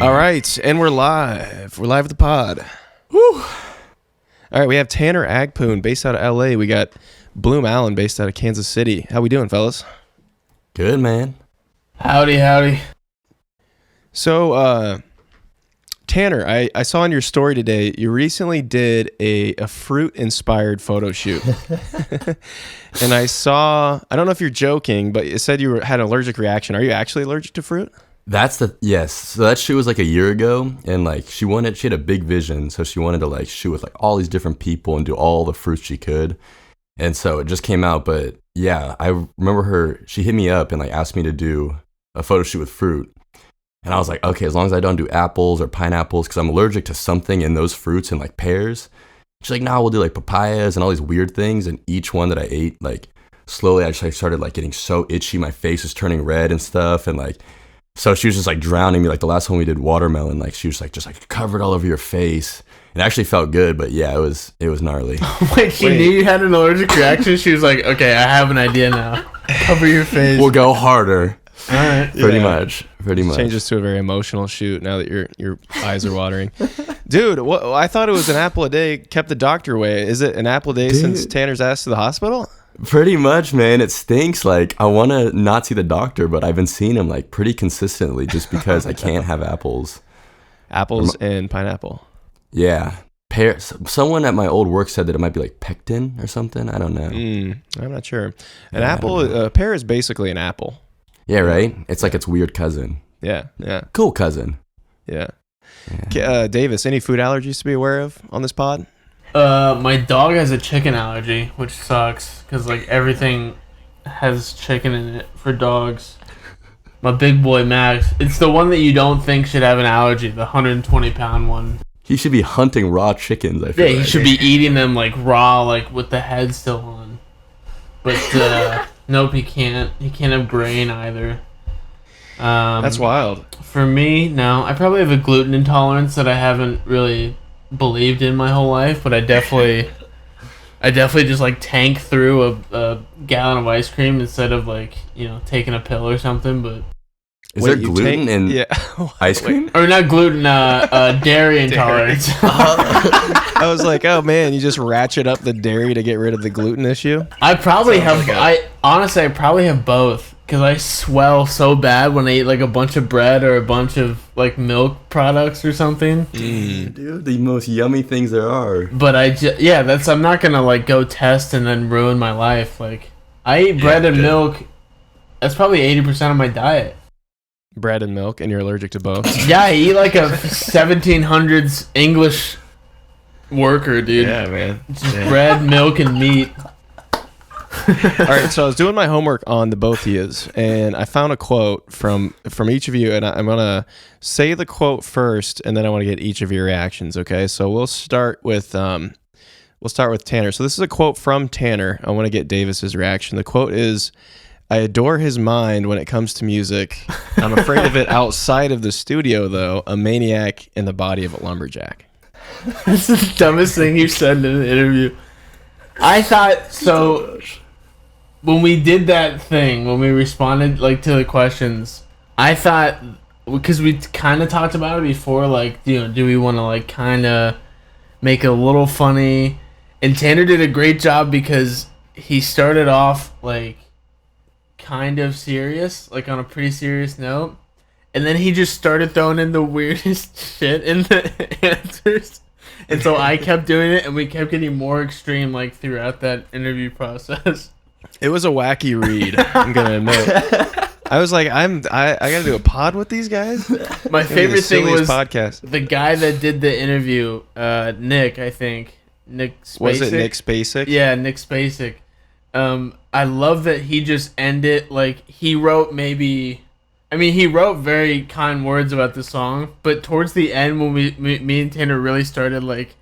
All right, and we're live. We're live at the pod. Woo! All right, we have Tanner Agpoon based out of L.A. We got Bloom Allen based out of Kansas City. How we doing, fellas? Good, man. Howdy. So, Tanner, I saw on your story today, you recently did a fruit-inspired photo shoot. And I don't know if you're joking, but it said you had an allergic reaction. Are you actually allergic to fruit? Yes. So that shoot was like a year ago, and like she had a big vision, so she wanted to like shoot with like all these different people and do all the fruits she could. And so it just came out, but yeah, I remember she hit me up and like asked me to do a photo shoot with fruit. And I was like, okay, as long as I don't do apples or pineapples, because I'm allergic to something in those fruits and like pears. She's like, no, we'll do like papayas and all these weird things. And each one that I ate, like slowly I just like started like getting so itchy. My face was turning red and stuff. And like, so she was just like drowning me. Like the last one we did watermelon, like she was like, just like covered all over your face. It actually felt good, but yeah, it was gnarly. Wait, she knew you had an allergic reaction? She was like, okay, I have an idea now. Cover your face. We'll go harder. All right. Pretty much. Changes to a very emotional shoot now that your eyes are watering. Dude, I thought it was an apple a day kept the doctor away. Is it an apple a day since Tanner's ass to the hospital? Pretty much, man. It stinks. Like, I want to not see the doctor, but I've been seeing him like pretty consistently just because I can't have apples. Apples and pineapple. Yeah. Pear. Someone at my old work said that it might be like pectin or something. I don't know. I'm not sure. A pear is basically an apple. Yeah, right? It's like its weird cousin. Yeah. Cool cousin. Yeah. Davis, any food allergies to be aware of on this pod? My dog has a chicken allergy, which sucks, because like everything has chicken in it for dogs. My big boy Max, it's the one that you don't think should have an allergy, the 120-pound one. He should be hunting raw chickens, I feel like. He should be eating them like raw, like with the head still on. But nope, he can't. He can't have grain either. That's wild. For me, no. I probably have a gluten intolerance that I haven't really believed in my whole life, but I definitely just like tank through a gallon of ice cream instead of like, taking a pill or something. But is there gluten in ice cream? Or not gluten, dairy intolerance. I was like, oh man, you just ratchet up the dairy to get rid of the gluten issue? I probably have. Honestly, I probably have both. Because I swell so bad when I eat like a bunch of bread or a bunch of like milk products or something. Dude, the most yummy things there are. But I'm not gonna like go test and then ruin my life. Like I eat bread and milk. That's probably 80% of my diet. Bread and milk, and you're allergic to both. Yeah, I eat like a 1700s English worker, dude. Yeah, man. Just bread, milk, and meat. All right, so I was doing my homework on the both of yous, and I found a quote from each of you, and I'm gonna say the quote first, and then I want to get each of your reactions. Okay, so we'll start with Tanner. So this is a quote from Tanner. I want to get Davis's reaction. The quote is, "I adore his mind when it comes to music. I'm afraid of it outside of the studio, though. A maniac in the body of a lumberjack." That's the dumbest thing you said in an interview. I thought so. When we did that thing, when we responded like to the questions, I thought, because we kind of talked about it before, like, do we want to like kind of make it a little funny? And Tanner did a great job because he started off like kind of serious, like on a pretty serious note, and then he just started throwing in the weirdest shit in the answers. And so I kept doing it, and we kept getting more extreme like throughout that interview process. It was a wacky read, I'm gonna admit. I was like, I gotta do a pod with these guys. My favorite thing was podcast. The guy that did the interview, Nick, I think. Nick Spacek. Was it Nick Spacek? Yeah, Nick Spacek. I love that he just ended like he wrote he wrote very kind words about the song, but towards the end when me and Tanner really started like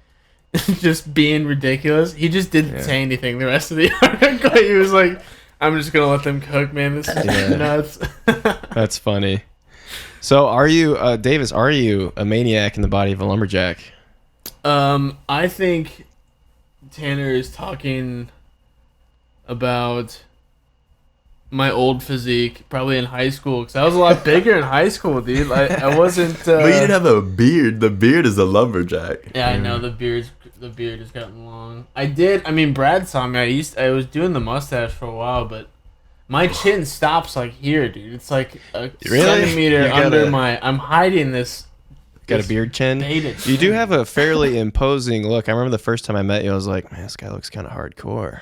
just being ridiculous, he just didn't say anything the rest of the article. He was like, I'm just gonna let them cook, man. This is nuts. That's funny. So are you, Davis, are you a maniac in the body of a lumberjack? I think Tanner is talking about my old physique probably in high school because I was a lot bigger in high school, dude. I wasn't. But you didn't have a beard. The beard is a lumberjack. Yeah, I know the beard has gotten long. I did. I mean, Brad saw me. I was doing the mustache for a while, but my chin stops like here, dude. It's like a centimeter under my. I'm hiding this. Got a beard chin. You do have a fairly imposing look. I remember the first time I met you, I was like, man, this guy looks kind of hardcore.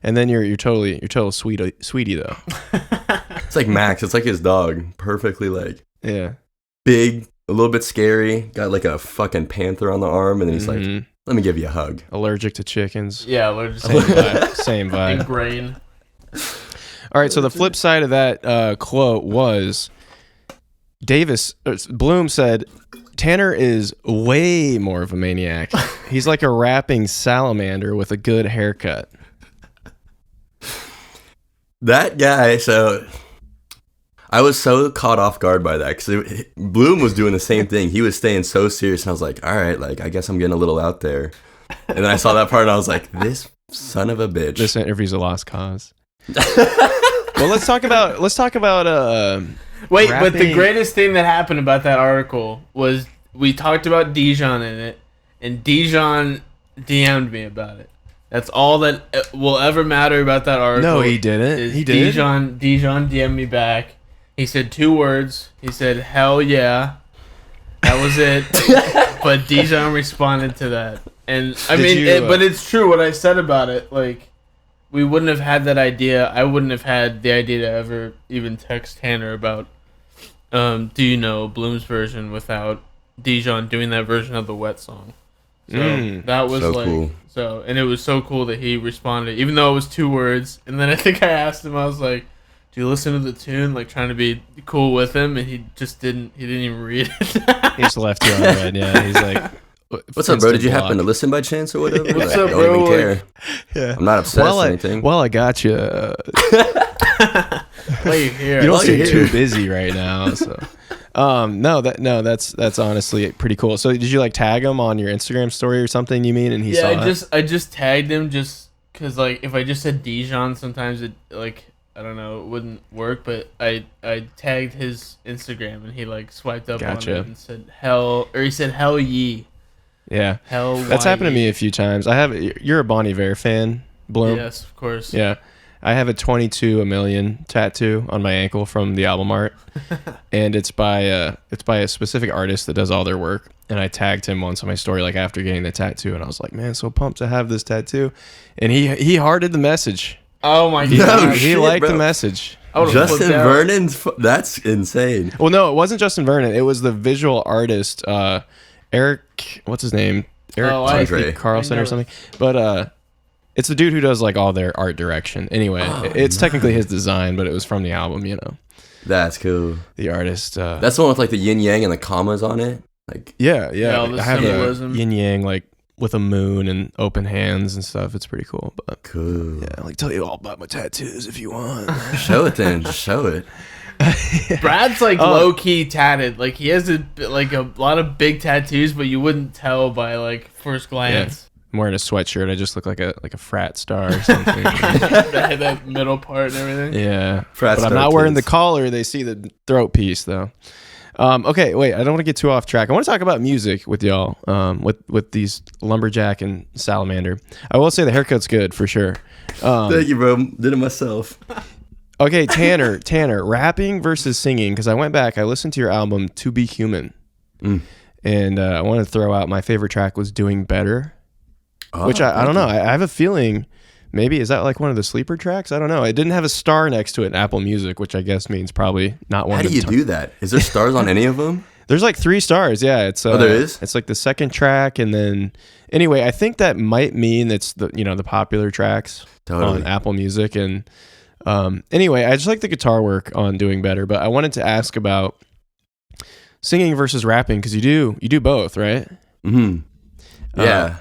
And then you're total sweetie though. It's like Max. It's like his dog. Perfectly like big, a little bit scary. Got like a fucking panther on the arm, and then he's like, "Let me give you a hug." Allergic to chickens. Yeah, allergic. Same vibe. Same vibe. And grain. All right. So the flip side of that quote was Bloom said, Tanner is way more of a maniac. He's like a rapping salamander with a good haircut. That guy, so I was so caught off guard by that because Bloom was doing the same thing. He was staying so serious, and I was like, all right, like I guess I'm getting a little out there. And then I saw that part, and I was like, this son of a bitch. This interview's a lost cause. Well, let's talk about Wait, rapping. but the greatest thing that happened about that article was we talked about Dijon in it, and Dijon DM'd me about it. That's all that will ever matter about that article. No, he didn't. He did. Dijon DM'd me back. He said 2 words. He said, hell yeah. That was it. But Dijon responded to that. And I but it's true what I said about it. Like, we wouldn't have had that idea. I wouldn't have had the idea to ever even text Tanner about, do you know Bloom's version without Dijon doing that version of the Wet song. So that was so like cool. So, and it was so cool that he responded, even though it was 2 words. And then I think I asked him, I was like, "Do you listen to the tune?" Like trying to be cool with him, and he just didn't. He didn't even read it. He just left you on red. Yeah, he's like, "What's up, bro? Did you happen to listen by chance or whatever?" What's up, bro? Don't even care. Yeah, I'm not obsessed or anything. Well, I got you. Well, you're here. You don't seem too busy right now, so. That's honestly pretty cool. So did you like tag him on your Instagram story or something? You mean? And he saw it? I just tagged him just because like if I just said Dijon, sometimes it like I don't know, it wouldn't work. But I tagged his Instagram and he like swiped up on it and said he said hell ye. Yeah, that's happened to me a few times. You're a Bon Iver fan, Bloom? Yes, of course. Yeah. I have a 22 a million tattoo on my ankle from the album art, and it's by a specific artist that does all their work. And I tagged him once on my story, like after getting the tattoo, and I was like, "Man, so pumped to have this tattoo." And he hearted the message. Oh my god, he liked the message. Justin Vernon's that's insane. Well, no, it wasn't Justin Vernon. It was the visual artist, Eric. What's his name? Eric Carlson or something. But it's the dude who does like all their art direction. Anyway, it's technically his design, but it was from the album, you know. That's cool. The artist. That's the one with like the yin yang and the commas on it. Like yeah. All the I have symbolism. a yin yang like with a moon and open hands and stuff. It's pretty cool. But cool. Yeah, I'll like tell you all about my tattoos if you want. Show it then. Just show it. Brad's like low key tatted. Like he has a lot of big tattoos, but you wouldn't tell by like first glance. Yeah. I'm wearing a sweatshirt. I just look like a frat star or something. that middle part and everything. Yeah, but I'm not wearing the collar. They see the throat piece though. Okay, wait. I don't want to get too off track. I want to talk about music with y'all. With these lumberjack and salamander. I will say the haircut's good for sure. Thank you, bro. Did it myself. Okay, Tanner, rapping versus singing. Because I went back. I listened to your album "To Be Human," and I wanted to throw out my favorite track was "Doing Better." Which I don't know. I have a feeling maybe is that like one of the sleeper tracks? I don't know. It didn't have a star next to it in Apple Music, which I guess means probably not one. How do you do that? Is there stars on any of them? There's like 3 stars. Yeah, it's there is. It's like the second track, and then anyway, I think that might mean it's the the popular tracks on Apple Music. And anyway, I just like the guitar work on Doing Better, but I wanted to ask about singing versus rapping because you do both, right? Mm-hmm. Yeah.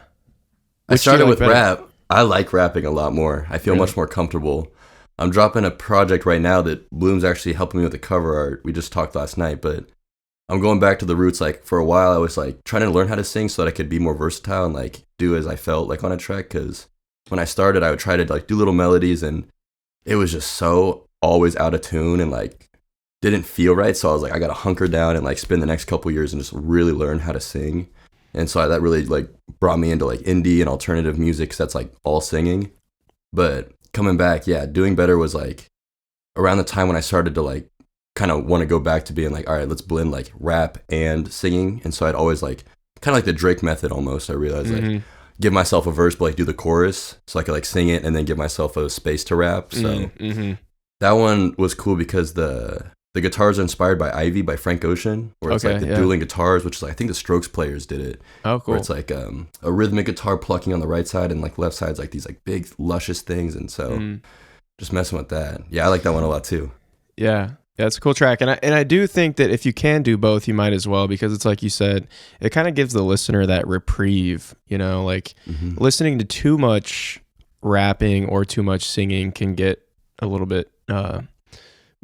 I started with rap. I like rapping a lot more. I feel much more comfortable. I'm dropping a project right now that Bloom's actually helping me with the cover art. We just talked last night, but I'm going back to the roots. Like for a while, I was like trying to learn how to sing so that I could be more versatile and like do as I felt like on a track. Because when I started, I would try to like do little melodies, and it was just so always out of tune and like didn't feel right. So I was like, I gotta hunker down and like spend the next couple years and just really learn how to sing. And so that really like brought me into like indie and alternative music, 'cause that's like all singing. But coming back, yeah, doing better was like around the time when I started to like kind of want to go back to being like, all right, let's blend like rap and singing. And so I'd always like kind of like the Drake method almost. I realized like give myself a verse, but like do the chorus so I could like sing it and then give myself a space to rap. So that one was cool because the guitars are inspired by Ivy by Frank Ocean, where it's like the dueling guitars, which is like, I think the Strokes players did it. Oh, cool. Where it's like a rhythmic guitar plucking on the right side and like left side's like these like big luscious things. And so just messing with that. Yeah, I like that one a lot too. Yeah. Yeah, it's a cool track. And I do think that if you can do both, you might as well, because it's like you said, it kind of gives the listener that reprieve, you know, like listening to too much rapping or too much singing can get a little bit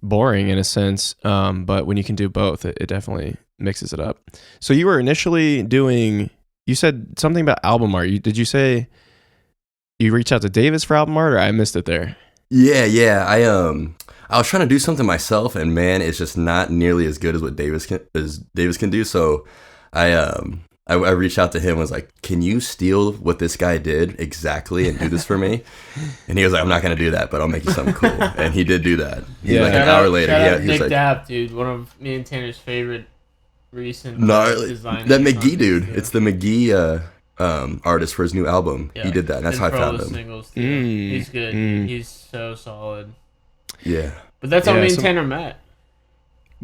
boring in a sense. But when you can do both, it definitely mixes it up. So you were initially doing, you said something about album art. Did you say you reached out to Davis for album art, or I missed it there? Yeah. I was trying to do something myself, and man, it's just not nearly as good as what Davis can do. So I reached out to him and was like, can you steal what this guy did exactly and do this for me? And he was like, I'm not going to do that, but I'll make you something cool. And he did do that. Like an hour later. He was Nick Dapp, dude, one of me and Tanner's favorite recent designers. That McGee dude. It's the McGee artist for his new album. He did that, and that's how I found him. Singles too. He's good. He's so solid. Yeah. But that's how me and Tanner met.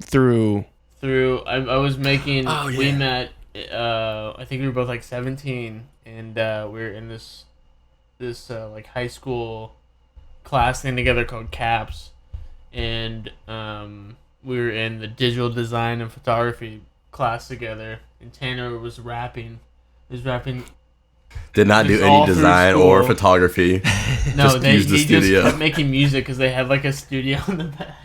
Through I was making, we met, I think we were both like 17, and we were in this like high school class thing together called CAPS, and we were in the digital design and photography class together, and Tanner was rapping. He was rapping. Did not do any design or photography. No, he just kept making music because they had like a studio in the back.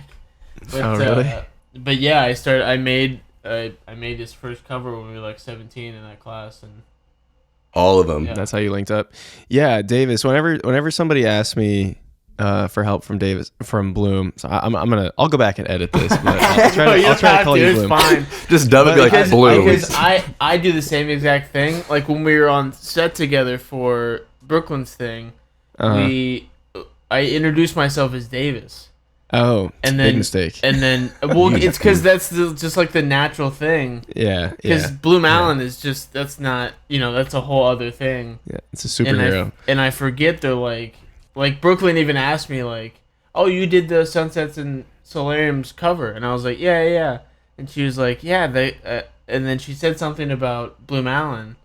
But, really? But yeah, I made his first cover when we were like 17 in that class, and all of them. Yeah. That's how you linked up. Yeah, Davis. Whenever somebody asks me for help from Bloom, so I'll go back and edit this. But I'll try to call you Bloom. It's fine. Just dub it like Bloom. Because I do the same exact thing. Like when we were on set together for Brooklyn's thing, I introduced myself as Davis. Oh, and then big mistake. And then it's because that's just like the natural thing. Yeah. Because Bloom Allen is just that's not that's a whole other thing. Yeah, it's a superhero. And I forget they're like Brooklyn even asked me like, oh, you did the Sunsets and Solariums cover, and I was like, yeah, and she was like, yeah, they, and then she said something about Bloom Allen.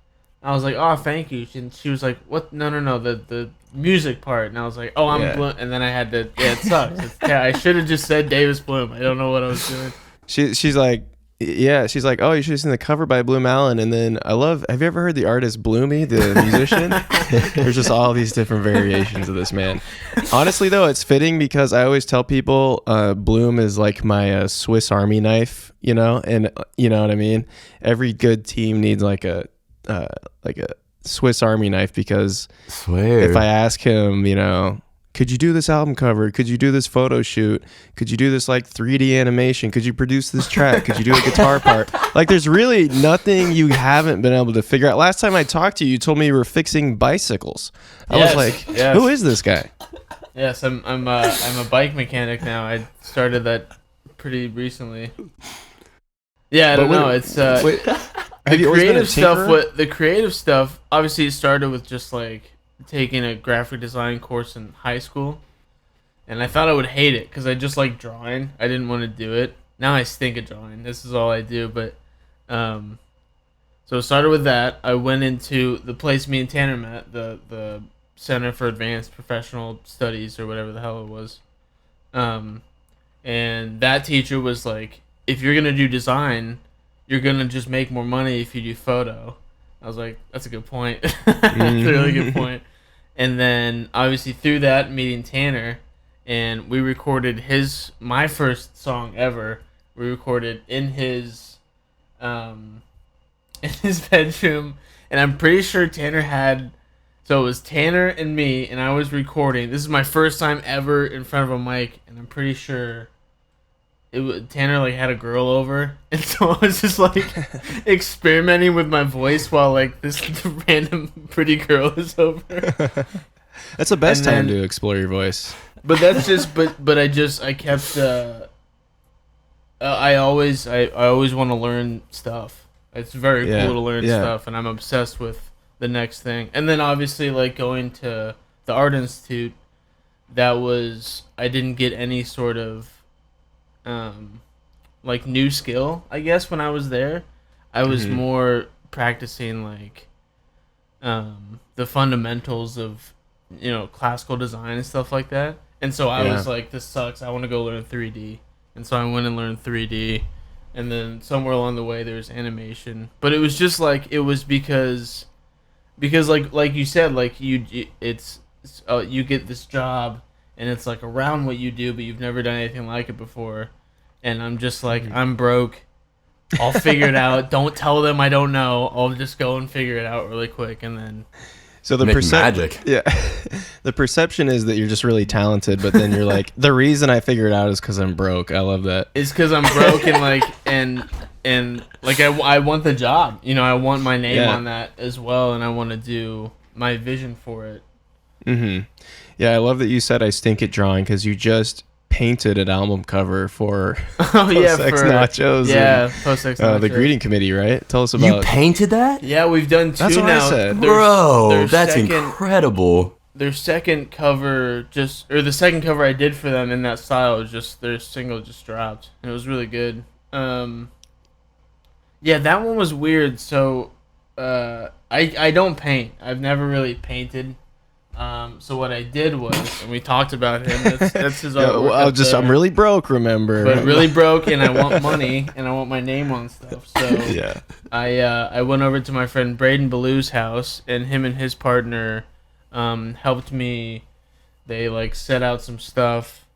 I was like, oh, thank you, and she was like, what? No, the music part, and I was like, oh, I'm Bloom, and then I had to, it sucks. I should have just said Davis Bloom. I don't know what I was doing. She's like, oh, you should have seen the cover by Bloom Allen. And then have you ever heard the artist Bloomy, the musician? There's just all these different variations of this man. Honestly, though, it's fitting because I always tell people Bloom is like my Swiss Army knife, and you know what I mean? Every good team needs like a Swiss Army knife, because if I ask him, could you do this album cover? Could you do this photo shoot? Could you do this like 3D animation? Could you produce this track? Could you do a guitar part? Like there's really nothing you haven't been able to figure out. Last time I talked to you, you told me you were fixing bicycles. I was like, who is this guy? Yes, I'm a bike mechanic now. I started that pretty recently. Yeah, I don't know. It's the creative stuff obviously it started with just like taking a graphic design course in high school, and I thought I would hate it because I just like drawing. I didn't want to do it. Now I stink at drawing. This is all I do. But so it started with that. I went into the place me and Tanner met, the Center for Advanced Professional Studies or whatever the hell it was, and that teacher was like, if you're gonna do design, you're gonna just make more money if you do photo. I was like, that's a good point. That's a really good point. And then obviously through that, meeting Tanner, and we recorded my first song ever. We recorded in his bedroom, and I'm pretty sure Tanner had So it was Tanner and me, and I was recording. This is my first time ever in front of a mic, and I'm pretty sure Tanner like had a girl over, and so I was just like experimenting with my voice while like this random pretty girl is over. That's the best And time then- to explore your voice. But that's just but I kept I always want to learn stuff. It's very Yeah, cool to learn yeah. stuff, and I'm obsessed with the next thing. And then obviously like going to the Art Institute, I didn't get any sort of like new skill, I guess, when I was there. I was Mhm. more practicing like the fundamentals of classical design and stuff like that. And so I was like, this sucks. I want to go learn 3D. And so I went and learned 3D. And then somewhere along the way there's animation. But it was just like because like you said, like you get this job and it's like around what you do, but you've never done anything like it before. And I'm just like, I'm broke. I'll figure it out. Don't tell them I don't know. I'll just go and figure it out really quick, and then So the Make magic. Yeah, the perception is that you're just really talented, but then you're like, the reason I figured it out is because I'm broke. I love that. it's because I'm broke and like and like I want the job. I want my name Yeah. on that as well, and I want to do my vision for it. Mm-hmm. Yeah, I love that you said I stink at drawing because you just painted an album cover for Oh yeah, Post-X for Nachos. yeah, Post-X And, the Nachos. greeting committee, right? Tell us You about. painted that? Yeah, we've done two That's what I now. said. Bro, their that's second, incredible. Their second cover the second cover I did for them in that style was just their single just dropped, and it was really good. Yeah, that one was weird. So, I don't paint. I've never really painted. So what I did was, and we talked about him. That's his Yeah, artwork. well, up I'm there. really broke. Remember, but really broke, and I want money, and I want my name on stuff. So yeah. I went over to my friend Braden Ballew's house, and him and his partner helped me. They like set out some stuff,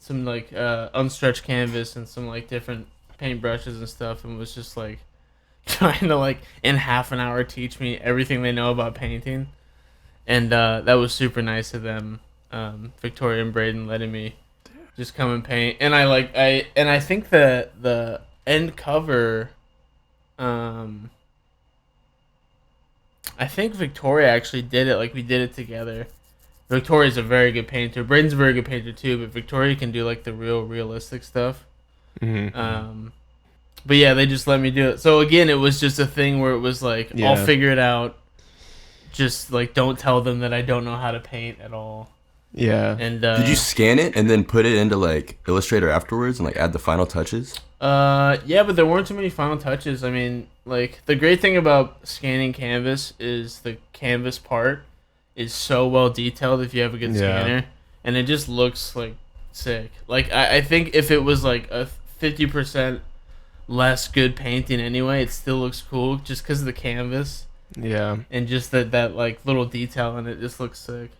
some like unstretched canvas and some like different paintbrushes and stuff, and was just like trying to like in half an hour teach me everything they know about painting, and that was super nice of them. Victoria and Braden letting me just come and paint, and I think the end cover. I think Victoria actually did it. Like we did it together. Victoria's a very good painter. Braden's a very good painter too, but Victoria can do like the realistic stuff. Mm-hmm. But yeah, they just let me do it. So again, it was just a thing where it was like, Yeah. I'll figure it out. Just like don't tell them that I don't know how to paint at all. Yeah. And Did you scan it and then put it into like Illustrator afterwards and like add the final touches? Yeah, but there weren't too many final touches. I mean, like the great thing about scanning canvas is the canvas part is so well detailed if you have a good Yeah. scanner, and it just looks like sick. Like I think if it was like a 50% less good painting anyway, it still looks cool just because of the canvas Yeah. and just that like little detail in it just looks sick.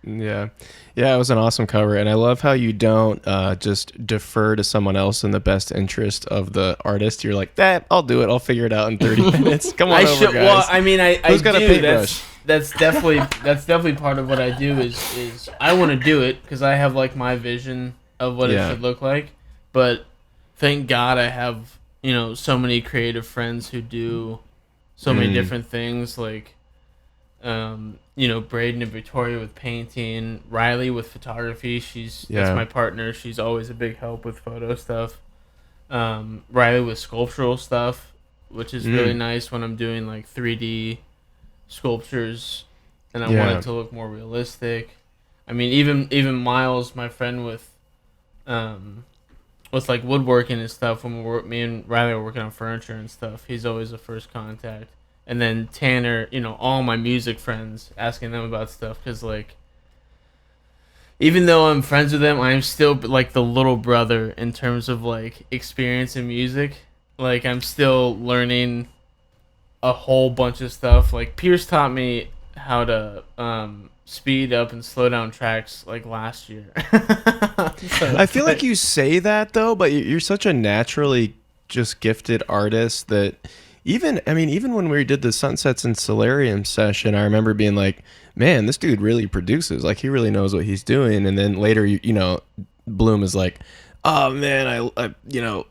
Yeah. Yeah, it was an awesome cover. And I love how you don't just defer to someone else in the best interest of the artist. You're like, I'll do it. I'll figure it out in 30 minutes. Come on I over, should. guys. Well, I mean, I Who's got a do. paintbrush? That's definitely part of what I do is I want to do it because I have like my vision of what Yeah. it should look like. But thank God I have so many creative friends who do so many different things like Braden and Victoria with painting, Riley with photography. That's my partner. She's always a big help with photo stuff. Riley with sculptural stuff, which is really nice when I'm doing like 3D sculptures and I want it to look more realistic. I mean, even Miles, my friend with like woodworking and stuff, when me and Riley are working on furniture and stuff, he's always the first contact. And then Tanner, all my music friends, asking them about stuff because like even though I'm friends with them, I'm still like the little brother in terms of like experience in music. Like I'm still learning a whole bunch of stuff. Like Pierce taught me how to speed up and slow down tracks like last year. I feel like you say that though, but you're such a naturally just gifted artist that even when we did the Sunsets and Solarium session, I remember being like, man, this dude really produces. Like, he really knows what he's doing. And then later, Bloom is like, oh man, I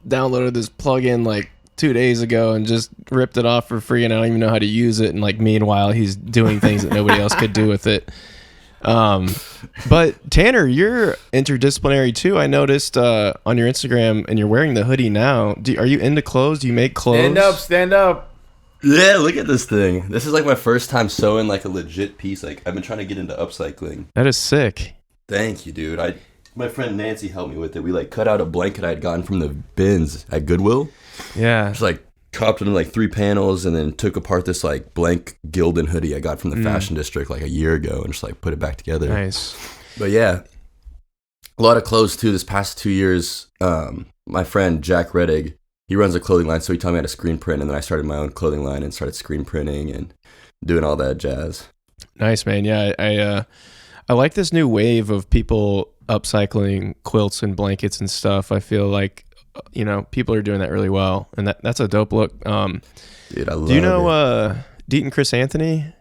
downloaded this plugin like 2 days ago and just ripped it off for free, and I don't even know how to use it. And like, meanwhile, he's doing things that nobody else could do with it. But Tanner, you're interdisciplinary too. I noticed on your Instagram, and you're wearing the hoodie now. Are you into clothes? Do you make clothes? Stand up. Yeah, look at this thing. This is like my first time sewing like a legit piece. Like, I've been trying to get into upcycling. That is sick. Thank you, dude. My friend Nancy helped me with it. We like cut out a blanket I had gotten from the bins at Goodwill. Yeah. Just like chopped it in like 3 panels, and then took apart this like blank Gildan hoodie I got from the fashion district like a year ago, and just like put it back together. Nice. But yeah, a lot of clothes too. This past 2 years, my friend Jack Reddig, he runs a clothing line, so he taught me how to screen print, and then I started my own clothing line and started screen printing and doing all that jazz. Nice, man. Yeah, I like this new wave of people upcycling quilts and blankets and stuff. I feel like people are doing that really well, and that's a dope look. Dude, I love it. Do you know Deaton Chris Anthony?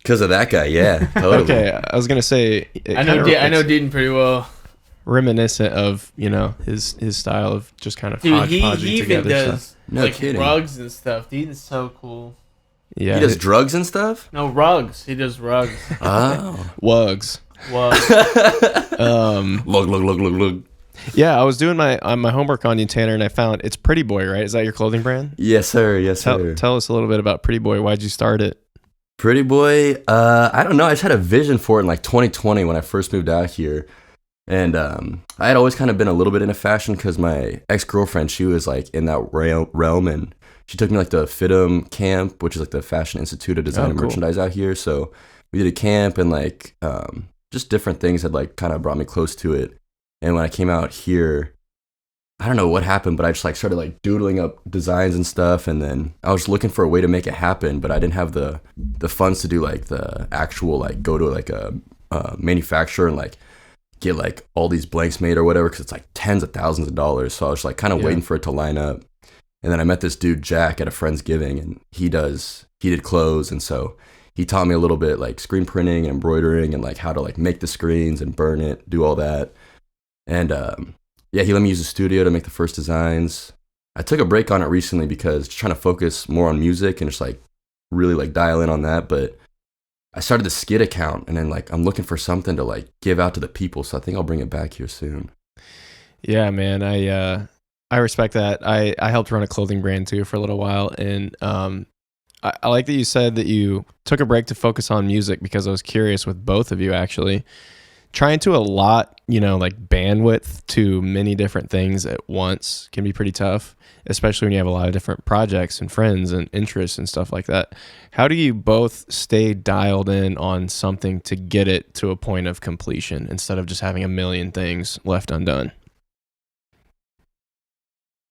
Because of that guy, yeah. Totally. Okay, I was gonna say I know Deaton pretty well. Reminiscent of his style of just kind of hodgepodging he even together does stuff. No like kidding. rugs and stuff. Deaton's so cool. Yeah, He does drugs and stuff? No, rugs. He does rugs. Oh. Wugs. Look. Yeah, I was doing my homework on you, Tanner, and I found it's Pretty Boy, right? Is that your clothing brand? Yes, sir. Yes, sir. Tell us a little bit about Pretty Boy. Why'd you start it? Pretty Boy, I don't know. I just had a vision for it in like 2020 when I first moved out here. And I had always kind of been a little bit into fashion because my ex-girlfriend, she was like in that realm, and she took me like the FITM camp, which is like the Fashion Institute of Design and cool. Merchandise out here. So we did a camp, and like just different things had like kind of brought me close to it. And when I came out here, I don't know what happened, but I just like started like doodling up designs and stuff, and then I was looking for a way to make it happen, but I didn't have the funds to do like the actual like go to like a manufacturer and like get like all these blanks made or whatever, because it's like tens of thousands of dollars. So I was like kind of waiting for it to line up, and then I met this dude Jack at a friend's giving, and he did clothes, and so he taught me a little bit like screen printing and embroidering and like how to like make the screens and burn it, do all that. And yeah, he let me use the studio to make the first designs. I took a break on it recently because just trying to focus more on music and just like really like dial in on that. But I started the Skid account, and then like I'm looking for something to like give out to the people. So I think I'll bring it back here soon. Yeah, man. I respect that. I helped run a clothing brand too for a little while, and I like that you said that you took a break to focus on music, because I was curious with both of you actually. Trying to allot, like bandwidth to many different things at once can be pretty tough, especially when you have a lot of different projects and friends and interests and stuff like that. How do you both stay dialed in on something to get it to a point of completion instead of just having a million things left undone?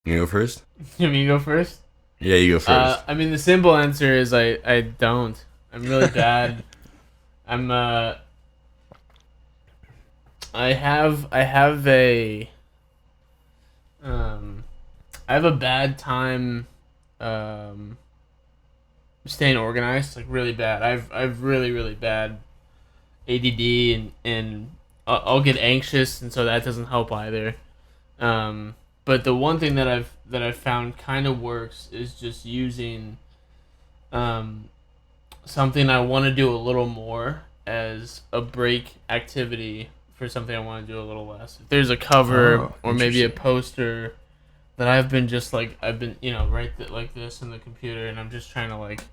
You go first? You mean go first? Yeah, you go first. I mean, the simple answer is I don't. I'm really bad. I have a bad time staying organized, like really bad. I've really bad ADD, and I'll get anxious, and so that doesn't help either. But the one thing that I've found kind of works is just using something I want to do a little more as a break activity for something I want to do a little less. If there's a cover or maybe a poster that I've been like this in the computer, and I'm just trying to like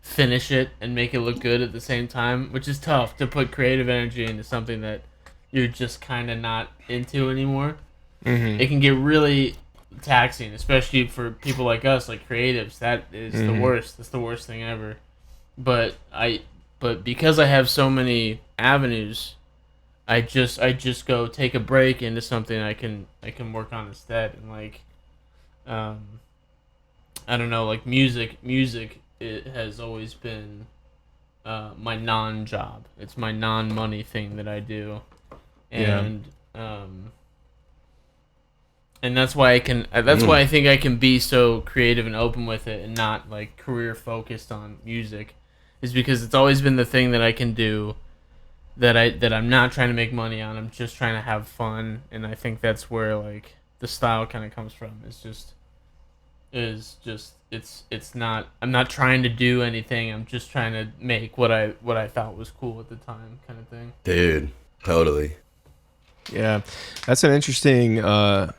finish it and make it look good at the same time, which is tough to put creative energy into something that you're just kind of not into anymore. Mm-hmm. It can get really taxing, especially for people like us, like creatives. That is the worst. That's the worst thing ever. But because I have so many avenues, I just go take a break into something I can work on instead. And like I don't know, like music it has always been my non-job. It's my non-money thing that I do. And And that's why I can. That's why I think I can be so creative and open with it, and not like career focused on music, is because it's always been the thing that I can do. That I'm not trying to make money on. I'm just trying to have fun, and I think that's where like the style kind of comes from. It's not. I'm not trying to do anything. I'm just trying to make what I thought was cool at the time, kind of thing. Dude, totally. Yeah, that's an interesting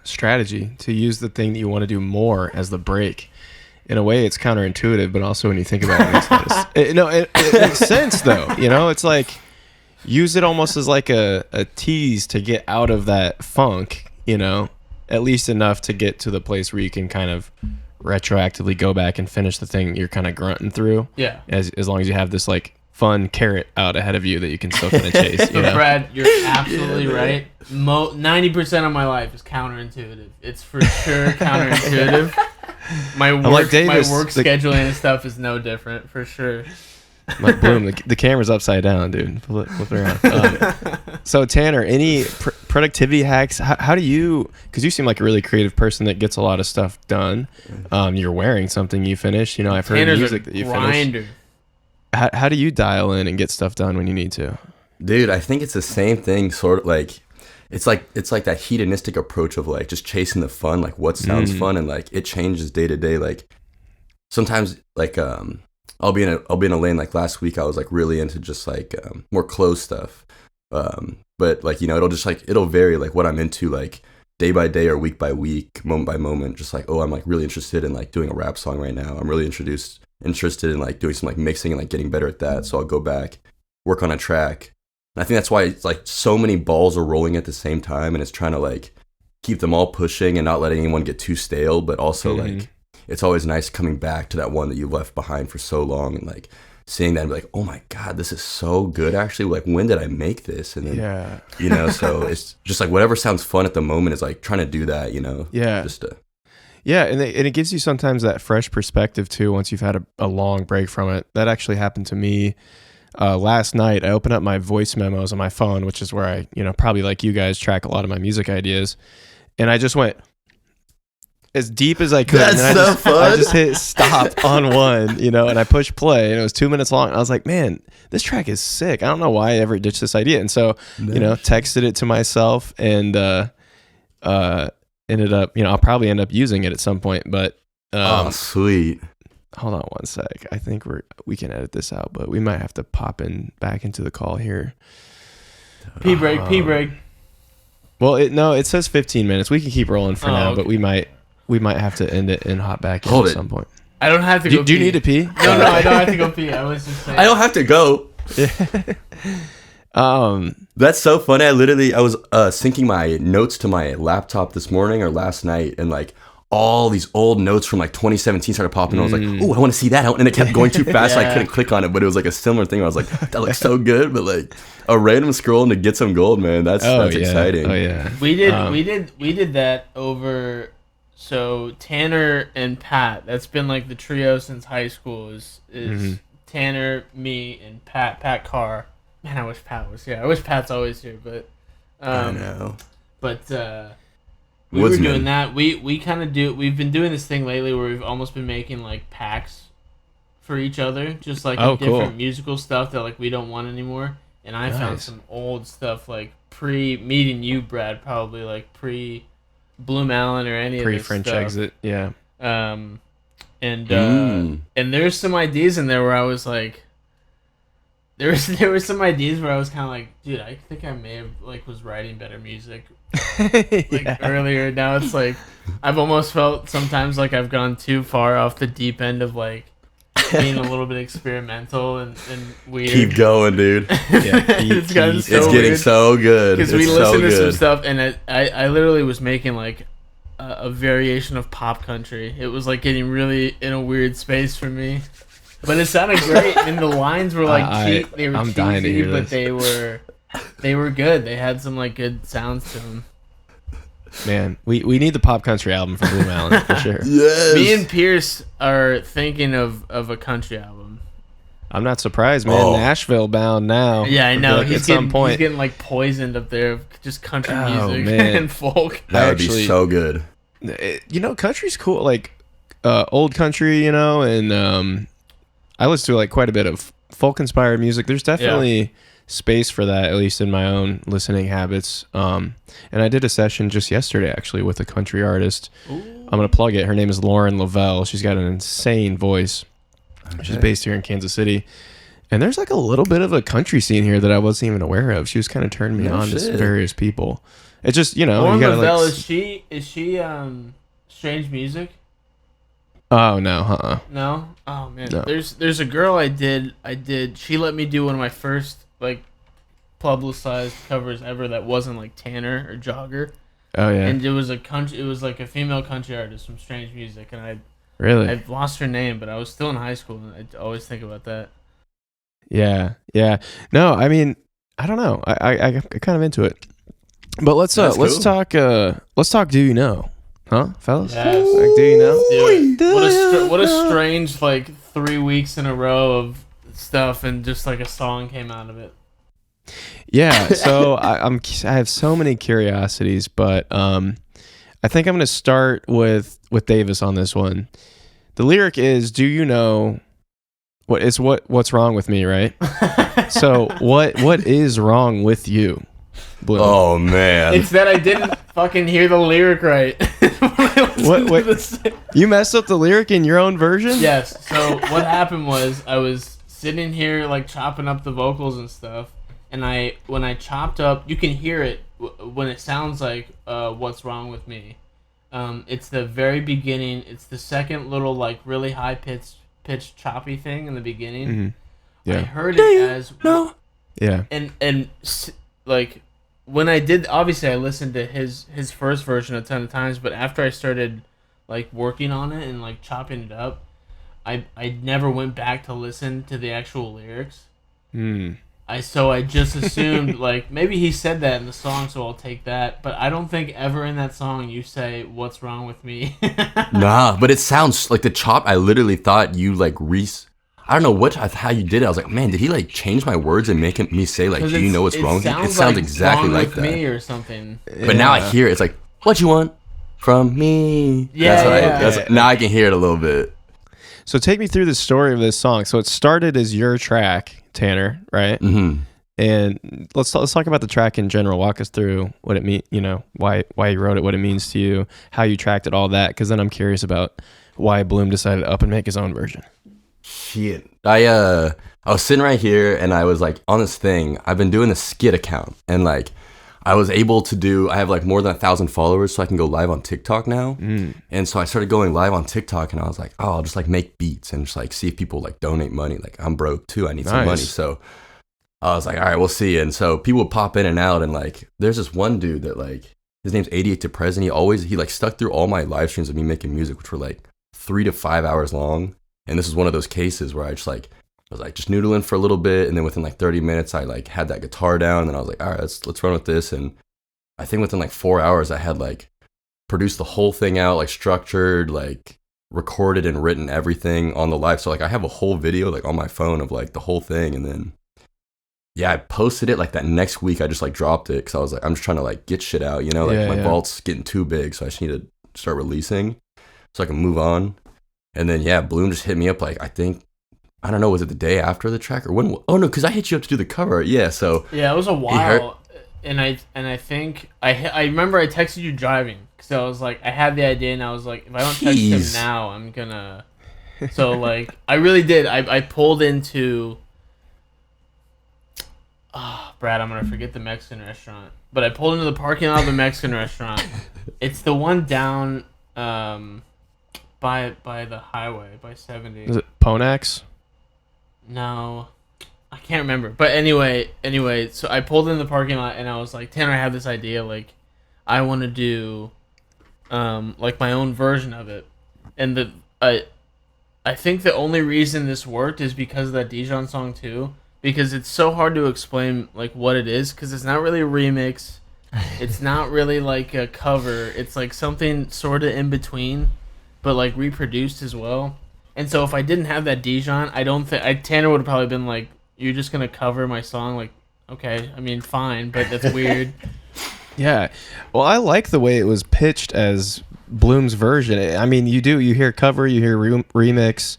strategy to use the thing that you want to do more as the break. In a way, it's counterintuitive, but also when you think about it, it makes sense though. You know, it's like use it almost as like a tease to get out of that funk. You know, at least enough to get to the place where you can kind of retroactively go back and finish the thing you're kind of grunting through. Yeah. As long as you have this like fun carrot out ahead of you that you can still kind of chase. You know? Brad, you're absolutely right. 90% of my life is counterintuitive. It's for sure counterintuitive. My work scheduling and stuff is no different, for sure. Like, boom, the camera's upside down, dude. Flip it around. So Tanner, any productivity hacks? How do you, because you seem like a really creative person that gets a lot of stuff done. You're wearing something you finish. You know, I've heard Tanner's music that you finish. How do you dial in and get stuff done when you need to? Dude, I think it's the same thing, sort of like it's like that hedonistic approach of like just chasing the fun, like what sounds fun, and like it changes day to day. Like sometimes like I'll be in a lane. Like last week I was like really into just like more clothes stuff. But like, you know, it'll vary like what I'm into, like day by day or week by week, moment by moment, just like, oh, I'm like really interested in like doing a rap song right now. I'm really interested in like doing some like mixing and like getting better at that. So I'll go back, work on a track. And I think that's why it's like so many balls are rolling at the same time, and it's trying to like keep them all pushing and not letting anyone get too stale, but also like it's always nice coming back to that one that you left behind for so long and like seeing that and be like, oh my God, this is so good actually. Like, when did I make this? And then, you know, so it's just like whatever sounds fun at the moment is like trying to do that, you know? Yeah. And it gives you sometimes that fresh perspective too once you've had a long break from it. That actually happened to me last night. I opened up my voice memos on my phone, which is where I, you know, probably like you guys track a lot of my music ideas. And I just went as deep as I could. That's and so fun. I just hit stop on one, you know, and I pushed play, and it was 2 minutes long. I was like, man, this track is sick. I don't know why I ever ditched this idea. And so, you know, texted it to myself and ended up, you know, I'll probably end up using it at some point. But oh, sweet. Hold on one sec. I think we can edit this out, but we might have to pop in back into the call here. Pee break. Well, it says 15 minutes. We can keep rolling for now, okay. but we might have to end it and hop back in at some point. I don't have to go pee. Do you need to pee? No, I don't have to go pee. I was just saying. I don't have to go. That's so funny. I was syncing my notes to my laptop this morning or last night, and like all these old notes from like 2017 started popping. I was like, "Oh, I want to see that," and it kept going too fast. So I couldn't click on it, but it was like a similar thing where I was like, "That looks so good," but like a random scrolling to get some gold, man. That's exciting. Oh yeah. We did that over. So Tanner and Pat, that's been like the trio since high school. Is Tanner, me, and Pat Carr. Man, I wish Pat was here. I wish Pat's always here, but I know. But we were doing that. We kind of do. We've been doing this thing lately where we've almost been making like packs for each other, just like different musical stuff that like we don't want anymore. And I found some old stuff like pre-meeting you, Brad, probably like pre-Bloom Allen or any of this Pre-French stuff. Exit, yeah. And there's some ideas in there where I was like, there were some ideas where I was kind of like, dude, I think I may have like was writing better music earlier. Now it's like I've almost felt sometimes like I've gone too far off the deep end of like being a little bit experimental and weird. Keep going, dude. It's getting so good. Because we listened to some stuff, and I literally was making like a variation of pop country. It was like getting really in a weird space for me, but it sounded great. And the lines were like they were cheesy, but they were good. They had some like good sounds to them. Man, we need the pop country album from Bloom Allen for sure. Yes. Me and Pierce are thinking of a country album. I'm not surprised, man. Oh. Nashville bound now. Yeah, I know. Like, He's at some point. he's getting like poisoned up there, just country Oh, music man. and folk. That would Actually- be so good. Country's cool. Like old country, and I listen to like quite a bit of folk inspired music. There's definitely space for that, at least in my own listening habits. And I did a session just yesterday actually with a country artist. Ooh. I'm gonna plug it. Her name is Lauren Lavelle. She's got an insane voice. She's Okay. based here in Kansas City. And there's like a little bit of a country scene here that I wasn't even aware of. She was kind of turning me No on to shit. various people. It's just, Lauren you gotta Lavelle, like. is she Strange Music? Oh no, No. Oh man, No. there's a girl I did. She let me do one of my first like publicized covers ever that wasn't like Tanner or Jogger, Oh yeah, and it was like a female country artist from Strange Music, and really? I've lost her name, but I was still in high school, and I always think about that. Yeah. No, I mean, I don't know. I kind of into it. But let's That's cool. talk. Let's talk. Do you know? Huh, fellas? Yes. Like, do you know? Do it. What a strange like 3 weeks in a row of stuff, and just like a song came out of it. Yeah. So I have so many curiosities, but I think I'm gonna start with Davis on this one. The lyric is, "Do you know what's wrong with me?" Right. So what is wrong with you, Blue? Oh man. It's that I didn't fucking hear the lyric right. What? You messed up the lyric in your own version? Yes. So what happened was I was sitting here like chopping up the vocals and stuff, and when I chopped up, you can hear it when it sounds like "What's Wrong with Me." It's the very beginning. It's the second little like really high pitched choppy thing in the beginning. Mhm. I Yeah. heard it as No. Yeah. like when I did, obviously I listened to his first version a ton of times, but after I started like working on it and like chopping it up, I never went back to listen to the actual lyrics. Hmm. I just assumed like maybe he said that in the song, so I'll take that. But I don't think ever in that song you say "What's wrong with me." Nah, but it sounds like the chop. I literally thought you like I don't know how you did it. I was like, man, did he like change my words and make me say like, 'Cause do you know what's it wrong with you? It sounds sounds like exactly "Wrong like with that. me" or something. But now I hear it. It's like, what you want from me? Yeah, Now I can hear it a little bit. So take me through the story of this song. So it started as your track, Tanner, right? Mm-hmm. And let's talk about the track in general. Walk us through what it mean, why you wrote it, what it means to you, how you tracked it, all that. Because then I'm curious about why Bloom decided to up and make his own version. Shit. I was sitting right here and I was like on this thing. I've been doing a skit account and like I was able to I have like more than 1,000 followers, so I can go live on TikTok now. And so I started going live on TikTok and I was like, oh, I'll just like make beats and just like see if people like donate money. Like I'm broke too. I need some Nice. money. So I was like, all right, we'll see. And so people would pop in and out and like there's this one dude that like his name's 88 to Present. He like stuck through all my live streams of me making music, which were like 3 to 5 hours long. And this is one of those cases where I was like just noodling for a little bit, and then within like 30 minutes I like had that guitar down, and then I was like, all right, let's run with this. And I think within like 4 hours I had like produced the whole thing out, like structured, like recorded and written everything on the live. So like I have a whole video like on my phone of like the whole thing, and then yeah, I posted it like that next week. I just like dropped it because I was like, I'm just trying to like get shit out, like my vault's getting too big, so I just need to start releasing so I can move on. And then yeah, Bloom just hit me up like I don't know, was it the day after the track or when? Oh no, because I hit you up to do the cover. Yeah, so Yeah, it was a while, and I think I remember I texted you driving because I was like I had the idea and I was like if I don't text him Jeez. now I'm gonna. So like I really did. I pulled into. Brad, I'm gonna forget the Mexican restaurant, but I pulled into the parking lot of the Mexican restaurant. It's the one down by the highway by 70. Is it Ponax? No, I can't remember. But anyway, so I pulled in the parking lot and I was like, Tanner, I have this idea. Like, I want to do, like my own version of it. And I think the only reason this worked is because of that Dijon song too. Because it's so hard to explain like what it is. Because it's not really a remix. It's not really like a cover. It's like something sort of in between, but like reproduced as well. And so if I didn't have that Dijon, I don't think Tanner would have probably been like, "You're just gonna cover my song?" Like, okay, I mean, fine, but that's weird. Yeah. Well, I like the way it was pitched as Bloom's version. I mean, you hear cover, you hear remix.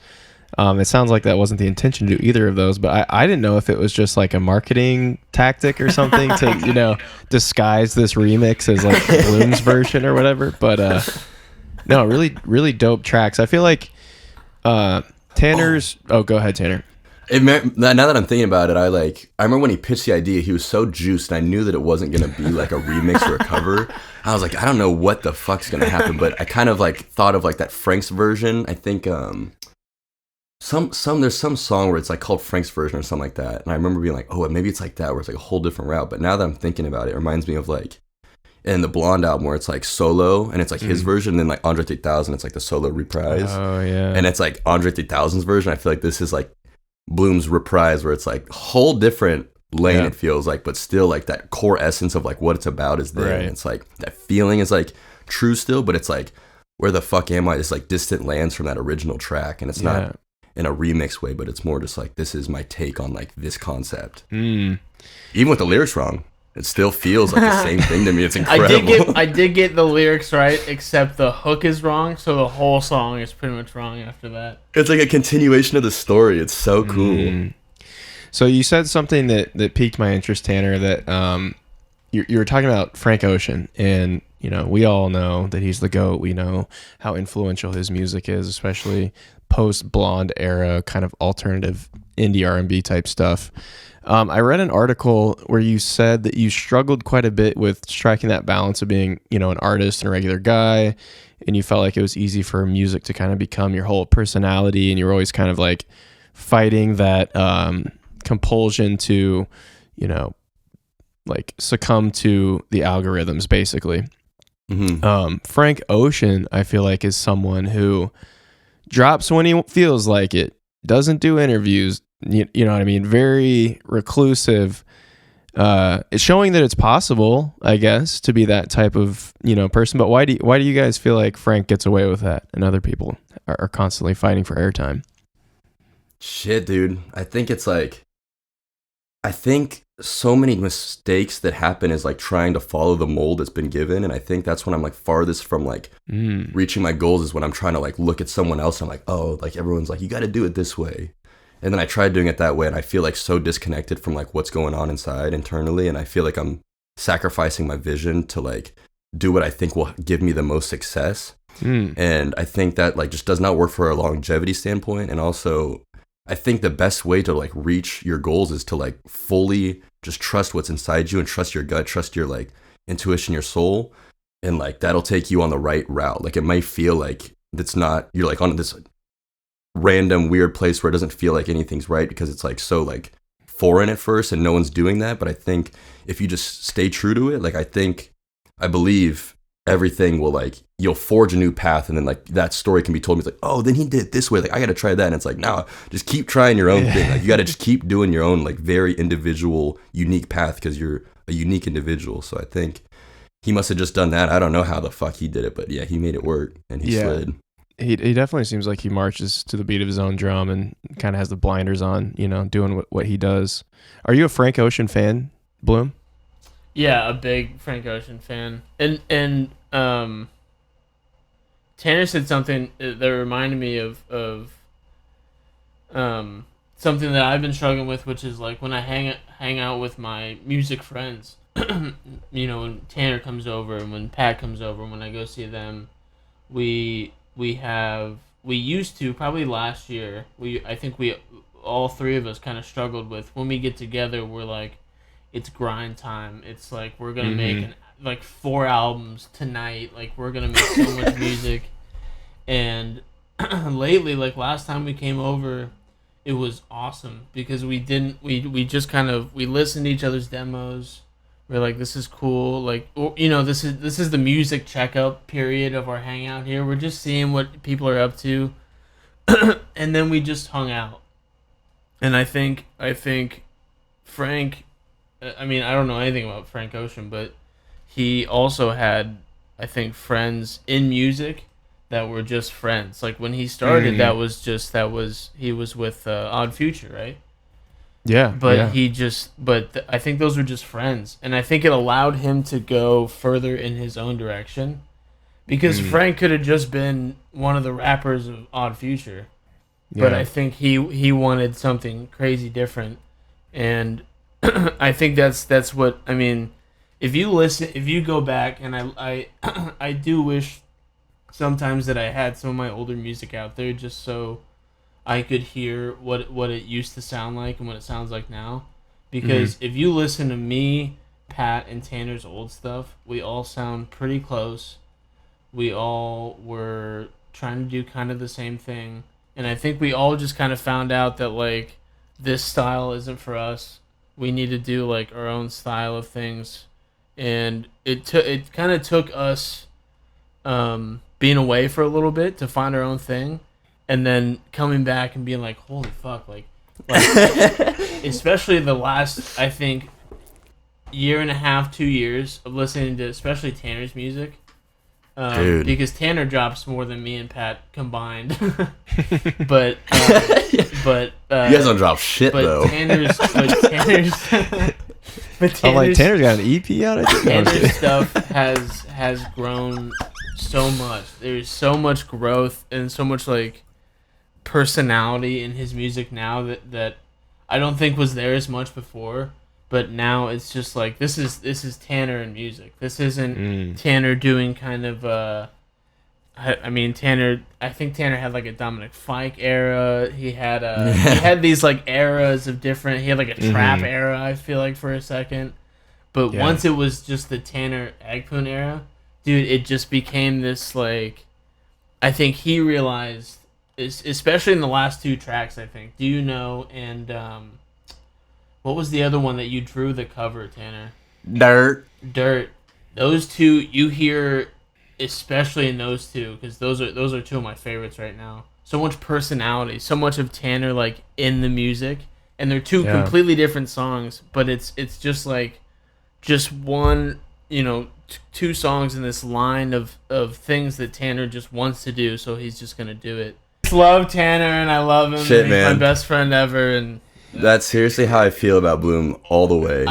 It sounds like that wasn't the intention to do either of those, but I didn't know if it was just like a marketing tactic or something to, disguise this remix as like Bloom's version or whatever. But no, really, really dope tracks. I feel like Tanner's. Oh, go ahead, Tanner. Now that I'm thinking about it, I remember when he pitched the idea, he was so juiced, and I knew that it wasn't gonna be like a remix or a cover. I was like, I don't know what the fuck's gonna happen, but I kind of like thought of like that Frank's version. I think there's some song where it's like called Frank's version or something like that, and I remember being like, oh, maybe it's like that, where it's like a whole different route. But now that I'm thinking about it, it reminds me of like in the Blonde album where it's like solo and it's like his version, and then like Andre 3000, it's like the solo reprise. Oh yeah. And it's like Andre 3000's version. I feel like this is like Bloom's reprise, where it's like whole different lane, it feels like, but still like that core essence of like what it's about is there. Right. And it's like that feeling is like true still, but it's like, where the fuck am I? It's like distant lands from that original track, and it's not in a remix way, but it's more just like, this is my take on like this concept. Even with the lyrics wrong, it still feels like the same thing to me. It's incredible. I did get the lyrics right, except the hook is wrong, so the whole song is pretty much wrong after that. It's like a continuation of the story. It's so cool. So you said something that piqued my interest, Tanner, that you were talking about Frank Ocean, and we all know that he's the GOAT. We know how influential his music is, especially post Blonde era, kind of alternative indie R&B type stuff. I read an article where you said that you struggled quite a bit with striking that balance of being, an artist and a regular guy, and you felt like it was easy for music to kind of become your whole personality, and you were always kind of like fighting that compulsion to, like succumb to the algorithms, basically. Frank Ocean, I feel like, is someone who drops when he feels like it, doesn't do interviews, you know what I mean? Very reclusive. It's showing that it's possible, I guess, to be that type of, person. But why do you guys feel like Frank gets away with that and other people are constantly fighting for airtime? Shit, dude. I think so many mistakes that happen is like trying to follow the mold that's been given. And I think that's when I'm like farthest from like reaching my goals, is when I'm trying to like look at someone else. And I'm like, oh, like everyone's like, you got to do it this way. And then I tried doing it that way, and I feel like so disconnected from like what's going on inside internally. And I feel like I'm sacrificing my vision to like do what I think will give me the most success. And I think that like just does not work for a longevity standpoint. And also, I think the best way to like reach your goals is to like fully just trust what's inside you and trust your gut, trust your like intuition, your soul. And like that'll take you on the right route. Like it might feel like it's not, you're like on this random weird place where it doesn't feel like anything's right because it's like so like foreign at first and no one's doing that. But I think if you just stay true to it, like I believe everything will like, you'll forge a new path, and then like that story can be told me. It's like, oh, then he did it this way, like I gotta try that. And it's like, no, just keep trying your own thing. Like you gotta just keep doing your own like very individual unique path, because you're a unique individual. So I think he must have just done that. I don't know how the fuck he did it, but yeah, he made it work, and he slid. He definitely seems like he marches to the beat of his own drum and kind of has the blinders on, doing what he does. Are you a Frank Ocean fan, Bloom? Yeah, a big Frank Ocean fan. And Tanner said something that reminded me of something that I've been struggling with, which is like when I hang out with my music friends. When Tanner comes over and when Pat comes over, when I go see them, we used to, probably last year, I think we all three of us kind of struggled with, when we get together, we're like, it's grind time. It's like we're gonna make like 4 albums tonight. Like we're gonna make so much music. And lately, like last time we came over, it was awesome because we just kind of, we listened to each other's demos. We're like, this is cool. Like, this is the music checkup period of our hangout here. We're just seeing what people are up to, and then we just hung out. And I think Frank. I mean, I don't know anything about Frank Ocean, but he also had, I think, friends in music that were just friends. Like when he started, he was with Odd Future, right? Yeah. But I think those were just friends, and I think it allowed him to go further in his own direction, because Frank could have just been one of the rappers of Odd Future, but I think he wanted something crazy different, and I think that's what I mean. If you go back, and I do wish sometimes that I had some of my older music out there just so I could hear what it used to sound like and what it sounds like now. Because if you listen to me, Pat, and Tanner's old stuff, we all sound pretty close. We all were trying to do kind of the same thing. And I think we all just kind of found out that, like, this style isn't for us. We need to do, like, our own style of things. And it kind of took us being away for a little bit to find our own thing. And then coming back and being like, holy fuck, like especially the last, I think, year and a half, 2 years of listening to especially Tanner's music. Dude. Because Tanner drops more than me and Pat combined. but you guys don't drop shit, though. Tanner's I'm like, Tanner's got an EP out. Tanner's stuff has grown so much. There's so much growth and so much, like, personality in his music now that I don't think was there as much before, but now it's just like this is Tanner in music. This isn't Tanner doing kind of I mean Tanner. I think Tanner had like a Dominic Fike era. He had he had these like eras of different. He had like a trap era. I feel like for a second, but once it was just the Tanner Agpoon era, dude, it just became this like. I think he realized. Especially in the last two tracks, I think. Do You Know and what was the other one that you drew the cover, Tanner? Dirt. Those two you hear, especially in those two, because those are two of my favorites right now. So much personality, so much of Tanner like in the music, and they're two completely different songs, but it's just like just one, two songs in this line of things that Tanner just wants to do, so he's just gonna do it. Love Tanner and I love him. Shit, he's man. my best friend ever, and that's seriously how I feel about Bloom all the way.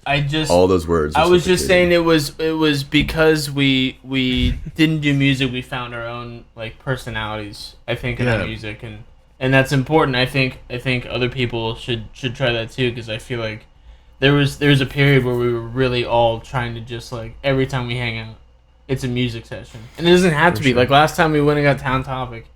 I just all those words. I was just saying it was because we didn't do music. We found our own like personalities. I think in our music, and that's important. I think other people should try that too, because I feel like there was a period where we were really all trying to just like every time we hang out, it's a music session, and it doesn't have to be like last time we went and got Town Topic.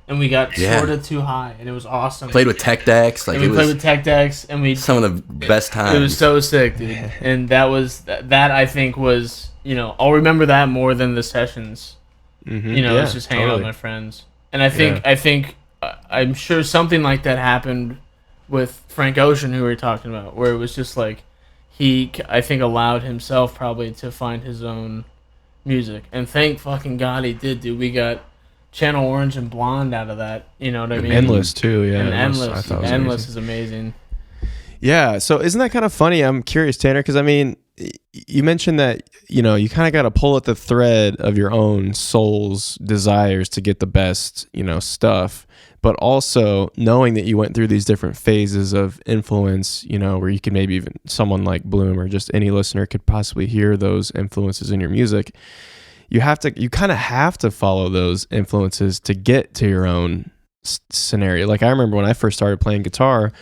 And we got sort of too high, and it was awesome. Played with tech decks, like we played with tech decks, and we some of the best times. It was so sick, dude. And that I think was I'll remember that more than the sessions. It's just hanging out with my friends. And I think I'm sure something like that happened with Frank Ocean, who we were talking about, where it was just like I think allowed himself probably to find his own music, and thank fucking God he did, dude. We got Channel Orange and Blonde out of that, you know what I mean? Endless too, yeah. And Endless is amazing. Yeah, so isn't that kind of funny? I'm curious, Tanner, because I mean, you mentioned that you kind of got to pull at the thread of your own soul's desires to get the best, stuff, but also knowing that you went through these different phases of influence, where you could maybe even someone like Bloom or just any listener could possibly hear those influences in your music. You kind of have to follow those influences to get to your own scenario. Like I remember when I first started playing guitar,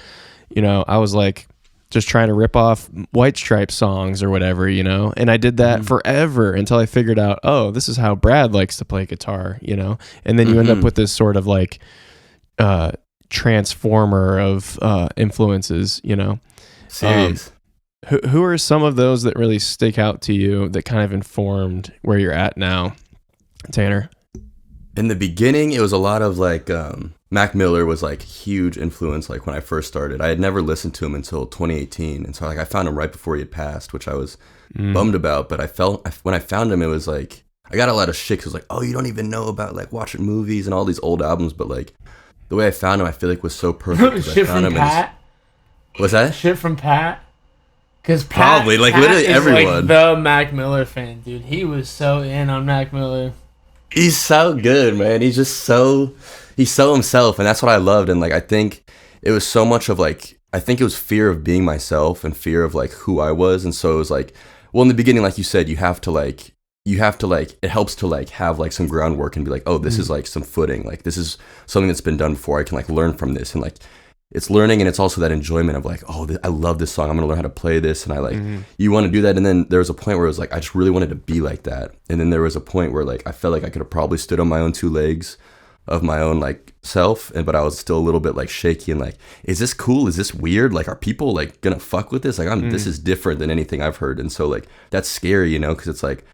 I was like just trying to rip off White Stripes songs or whatever, and I did that forever until I figured out, oh, this is how Brad likes to play guitar, and then you end up with this sort of like transformer of influences, Serious. Who are some of those that really stick out to you that kind of informed where you're at now, Tanner? In the beginning, it was a lot of like Mac Miller was like huge influence. Like when I first started, I had never listened to him until 2018, and so like I found him right before he had passed, which I was bummed about. But when I found him, it was like I got a lot of shit. 'Cause it was like, oh, you don't even know about like watching movies and all these old albums. But like the way I found him, I feel like was so perfect. Shit from Pat. What's that? Shit from Pat. Because probably like Pat literally is everyone. Like the Mac Miller fan, dude. He was so in on Mac Miller. He's so good, man. He's so himself, and that's what I loved. And like I think it was so much of like I think it was fear of being myself and fear of like who I was, and so it was like, well, in the beginning, like you said, you have to like it helps to like have like some groundwork and be like, oh, this is like some footing, like this is something that's been done before. I can like learn from this, and like it's learning, and it's also that enjoyment of like, oh, I love this song. I'm gonna learn how to play this, and I like you want to do that. And then there was a point where it was like I just really wanted to be like that, and then there was a point where like I felt like I could have probably stood on my own two legs of my own like self, and but I was still a little bit like shaky and like, is this cool? Is this weird? Like, are people like gonna fuck with this? Like, this is different than anything I've heard, and so like that's scary, you know, because it's like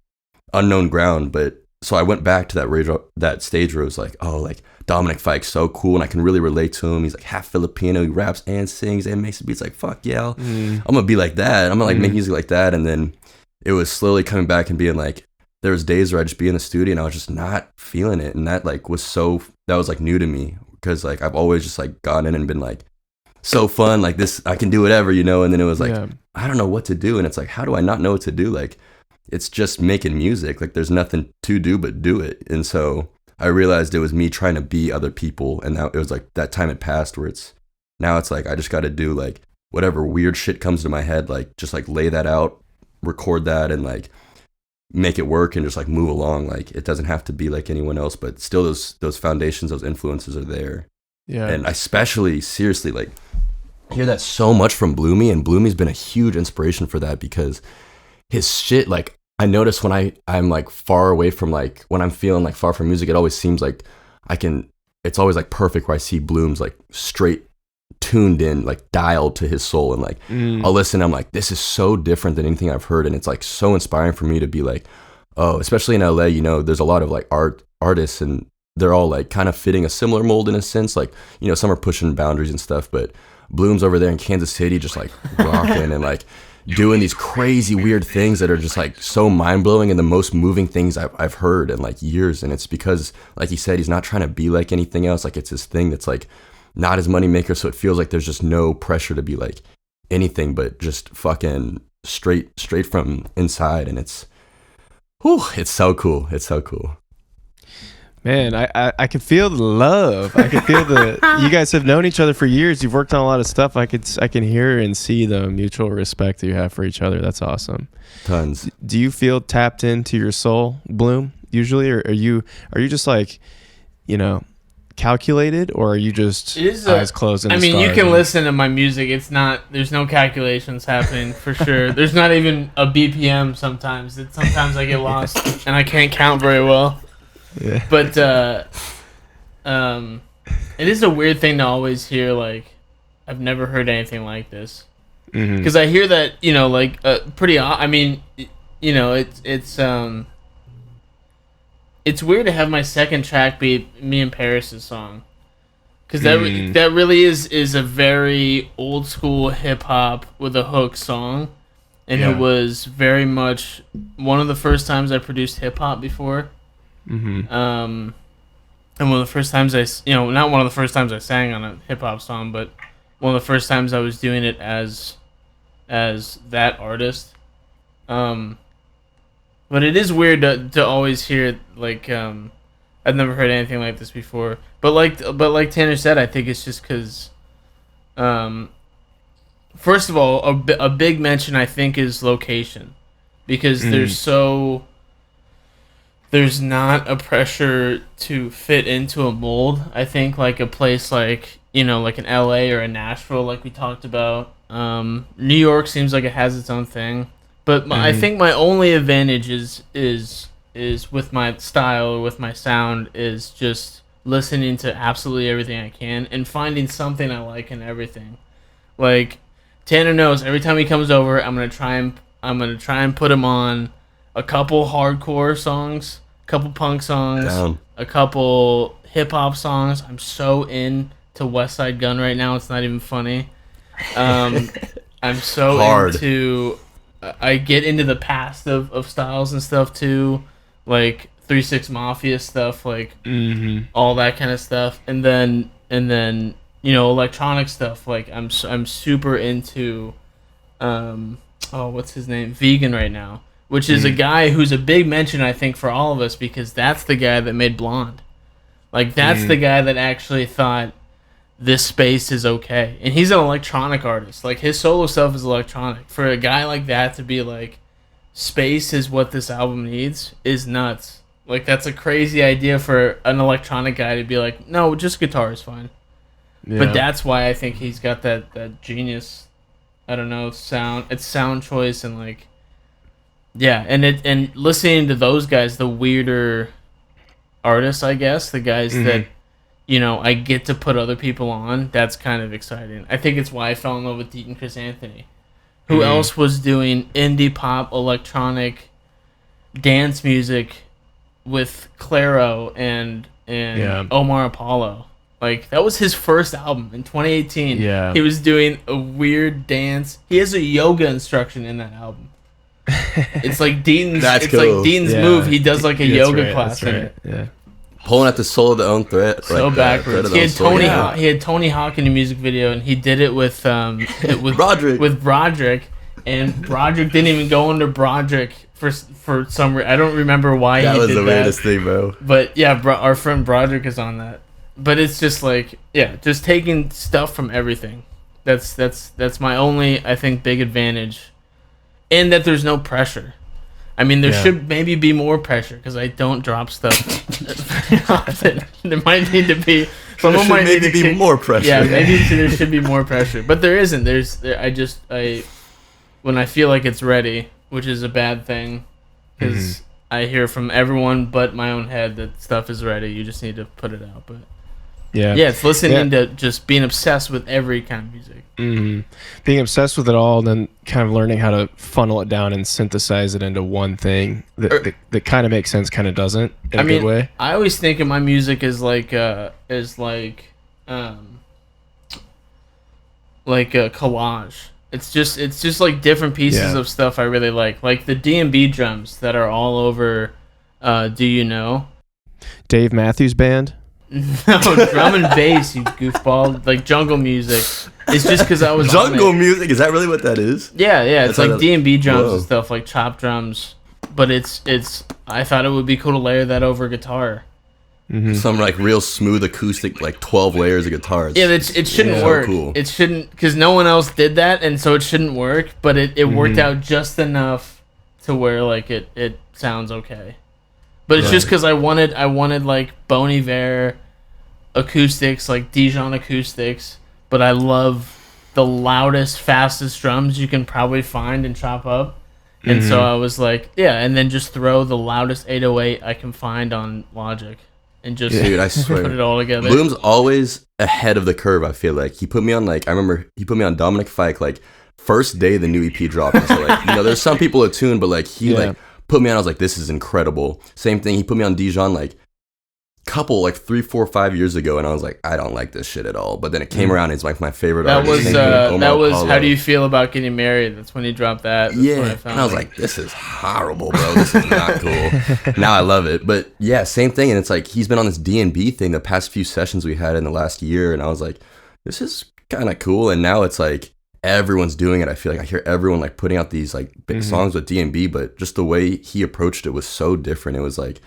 unknown ground. But so I went back to that stage where it was like, oh, like Dominic Fike's so cool, and I can really relate to him. He's like half Filipino. He raps and sings and makes beats. Like, fuck yeah, I'm gonna be like that. I'm gonna like make music like that. And then it was slowly coming back and being like, there was days where I'd just be in the studio and I was just not feeling it, and that like that was like new to me, because like I've always just like gone in and been like, so fun, like this, I can do whatever, you know. And then it was like, I don't know what to do, and it's like, how do I not know what to do? Like, it's just making music. Like, there's nothing to do but do it. And so I realized it was me trying to be other people, and now it was like that time had passed where it's like I just got to do like whatever weird shit comes to my head, like just like lay that out, record that, and like make it work, and just like move along. Like, it doesn't have to be like anyone else, but still those foundations, those influences are there. Yeah. And I especially seriously like hear that so much from Bloomy, and Bloomy's been a huge inspiration for that, because his shit, like I notice when I'm like far away from, like when I'm feeling like far from music, it always seems like it's always like perfect where I see Bloom's like straight tuned in, like dialed to his soul, and like I'll listen, I'm like, this is so different than anything I've heard, and it's like so inspiring for me to be like, oh, especially in LA, you know, there's a lot of like artists, and they're all like kind of fitting a similar mold in a sense, like, you know, some are pushing boundaries and stuff, but Bloom's over there in Kansas City just like rocking and like doing these crazy weird things that are just like so mind-blowing and the most moving things I've heard in like years. And it's because, like he said, he's not trying to be like anything else. Like, it's his thing that's like not his moneymaker, so it feels like there's just no pressure to be like anything but just fucking straight from inside. And it's so cool. It's so cool. Man, I can feel the love. I can feel you guys have known each other for years. You've worked on a lot of stuff. I can hear and see the mutual respect that you have for each other. That's awesome. Tons. Do you feel tapped into your soul, Bloom, usually, or are you just like, you know, calculated, or are you just eyes closed? I mean, you can listen to my music. It's not. There's no calculations happening for sure. There's not even a BPM. Sometimes I get lost and I can't count very well. Yeah. But it is a weird thing to always hear, like, I've never heard anything like this. Because I hear that, you know, like, pretty, I mean, you know, it's weird to have my second track be me and Paris' song. Because that really is a very old school hip hop with a hook song. And it was very much one of the first times I produced hip hop before. And one of the first times not one of the first times I sang on a hip hop song, but one of the first times I was doing it as that artist. But it is weird to always hear, like, I've never heard anything like this before. But like Tanner said, I think it's just because, first of all, a big mention I think is location, because there's not a pressure to fit into a mold. I think like a place like, you know, like an LA or a Nashville, like we talked about. New York seems like it has its own thing. But I think my only advantage is with my style or with my sound is just listening to absolutely everything I can and finding something I like in everything. Like, Tanner knows every time he comes over, I'm gonna try and put him on a couple hardcore songs, a couple punk songs, a couple hip hop songs. I'm so into West Side Gun right now. It's not even funny. I'm so into. I get into the past of styles and stuff too, like 3 6 Mafia stuff, like all that kind of stuff, and then you know, electronic stuff. Like I'm super into what's his name, Vegan right now, which is a guy who's a big mention, I think, for all of us, because that's the guy that made Blonde. Like, that's the guy that actually thought this space is okay. And he's an electronic artist. Like, his solo stuff is electronic. For a guy like that to be like, space is what this album needs, is nuts. Like, that's a crazy idea for an electronic guy to be like, no, just guitar is fine. Yeah. But that's why I think he's got that genius, I don't know, sound. It's sound choice and, like, yeah. And listening to those guys, the weirder artists, I guess, the guys that, you know, I get to put other people on, that's kind of exciting. I think it's why I fell in love with Deaton Chris Anthony. Who else was doing indie pop, electronic, dance music with Claro and Omar Apollo? Like, that was his first album in 2018. Yeah. He was doing a weird dance. He has a yoga instruction in that album. It's like Deaton's. It's cool. Like Deaton's move. He does like a yoga class in it. Yeah. Pulling at the soul of the own thread. So like backwards. He had Tony Hawk in the music video, and he did it with Broderick. With Broderick, and Broderick didn't even go under Broderick for some reason. I don't remember why he did that. That was the weirdest thing, bro. But yeah, our friend Broderick is on that. But it's just like, yeah, just taking stuff from everything. That's my only, I think, big advantage. And that there's no pressure. I mean, there should maybe be more pressure because I don't drop stuff very often. There might need to be. Someone might maybe be more pressure. Yeah, maybe there should be more pressure, but there isn't. When I feel like it's ready, which is a bad thing, because I hear from everyone but my own head that stuff is ready. You just need to put it out, but. Yeah, it's listening to just being obsessed with every kind of music. Being obsessed with it all, and then kind of learning how to funnel it down and synthesize it into one thing that kind of makes sense, kind of doesn't in a good way. I always think of my music as like a collage. It's just like different pieces of stuff I really like the D&B drums that are all over. Do you know Dave Matthews Band? No, drum and bass, you goofball. Like jungle music. It's just because I was jungle music. Is that really what that is? Yeah. It's like D&B drums and stuff, like chop drums. But it's. I thought it would be cool to layer that over guitar. Some like real smooth acoustic, like 12 layers of guitars. Yeah, it shouldn't work. So cool. It shouldn't, because no one else did that, and so it shouldn't work. But it worked out just enough to where like it sounds okay. But it's just because I wanted like Bon Iver acoustics, like Dijon acoustics. But I love the loudest, fastest drums you can probably find and chop up. And so I was like, and then just throw the loudest 808 I can find on Logic. And just dude, I swear. Put it all together. Bloom's always ahead of the curve, I feel like. He put me on, I remember he put me on Dominic Fike, like, first day the new EP dropped. So, like, there's some people attuned, but, like, he, put me on, I was like, this is incredible. Same thing, he put me on Dijon, like, couple, like, 3, 4, 5 years ago, and I was like, I don't like this shit at all. But then it came around, and it's, like, my favorite artist. That was How Do You Feel About Getting Married? That's when he dropped that. That's and I was like, this is horrible, bro. This is not cool. Now I love it. But, yeah, same thing, and it's like, he's been on this D&B thing the past few sessions we had in the last year, and I was like, this is kind of cool. And now it's like, everyone's doing it. I feel like I hear everyone like putting out these like big songs with D&B, but just the way he approached it was so different. It was like,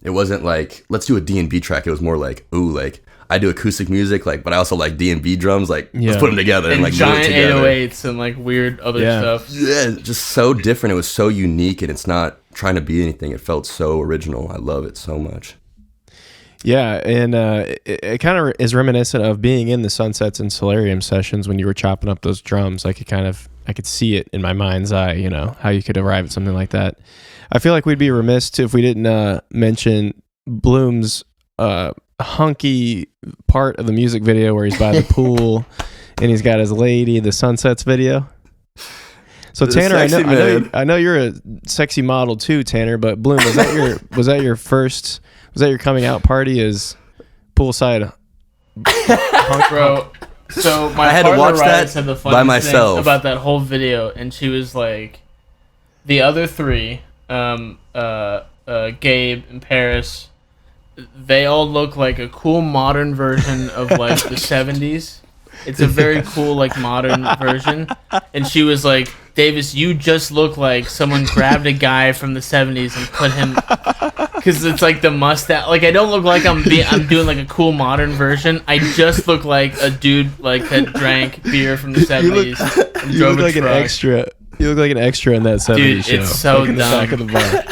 it wasn't like, let's do a D&B track. It was more like, ooh, like I do acoustic music, like, but I also like D&B drums. Like, let's put them together and like giant do it together. 808s and like weird other stuff. Yeah, just so different. It was so unique, and it's not trying to be anything. It felt so original. I love it so much. Yeah, and it kind of is reminiscent of being in the Sunsets and Solarium sessions when you were chopping up those drums. I could see it in my mind's eye, how you could arrive at something like that. I feel like we'd be remiss if we didn't mention Bloom's hunky part of the music video where he's by the pool and he's got his lady, the Sunsets video. So Tanner, I know you're a sexy model too, Tanner, but Bloom, was that your coming out party as poolside hunk, bro? So my I had to watch that said the by myself thing about that whole video, and she was like, the other three, Gabe and Paris, they all look like a cool modern version of like the 70s. It's a very cool like modern version, and she was like, Davis, you just look like someone grabbed a guy from the 70s and put him, because it's like the mustache. Like, I don't look like I'm doing like a cool modern version. I just look like a dude like that drank beer from the 70s. You look like an extra. You look like an extra in that 70s Dude, show. it's so like in dumb. the back of the bar.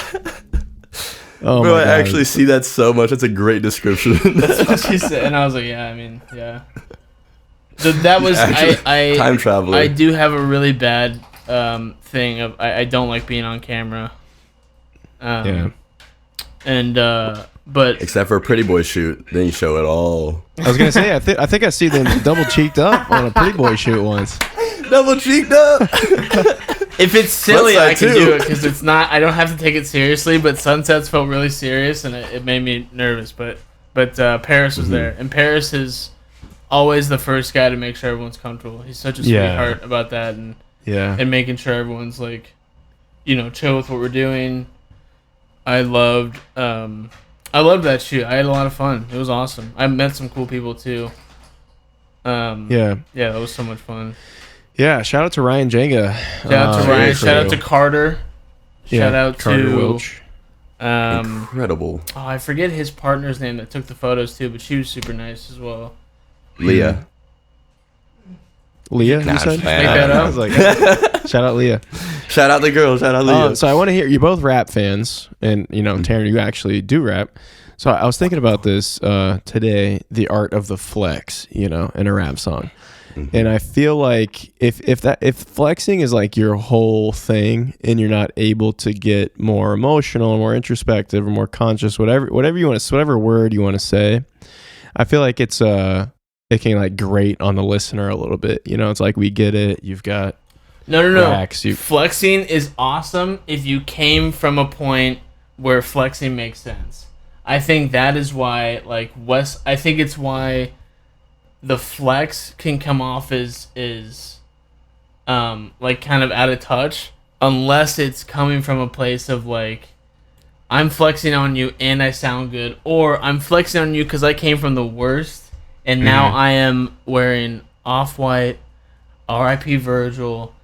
Oh Bro, my I God. actually see that so much. That's a great description. That's what she said, and I was like, yeah, I mean, yeah. That was I time traveler. I do have a really bad thing of I don't like being on camera. Yeah. And but Except for a pretty boy shoot, then you show it all. I was gonna say, I think I see them double cheeked up on a pretty boy shoot once. Double cheeked up. if it's silly, I can too. do it because it's not. I don't have to take it seriously. But Sunsets felt really serious, and it made me nervous. But Paris was there, and Paris is always the first guy to make sure everyone's comfortable. He's such a sweetheart about that, and making sure everyone's like, chill with what we're doing. I loved that shoot. I had a lot of fun. It was awesome. I met some cool people too. Yeah, that was so much fun. Yeah, shout out to Ryan Jenga. Shout out to Ryan. Shout out to Carter. Shout out Carter to Wilch. Incredible. Oh, I forget his partner's name that took the photos too, but she was super nice as well. Leah. Leah, Nah, you said? just playing. Make that I up. was like, shout out Leah. Shout out the girl. Shout out Leah. So I want to hear, you're both rap fans, and Taryn, you actually do rap. So I was thinking about this today, the art of the flex, in a rap song. And I feel like if flexing is like your whole thing, and you're not able to get more emotional or more introspective or more conscious, whatever you want to, whatever word you want to say, I feel like it can like grate on the listener a little bit. It's like, we get it. You've got No. racks, Flexing is awesome if you came from a point where flexing makes sense. I think that is why, I think it's why the flex can come off as kind of out of touch, unless it's coming from a place of like, I'm flexing on you and I sound good, or I'm flexing on you because I came from the worst and now I am wearing Off-White, R.I.P. Virgil,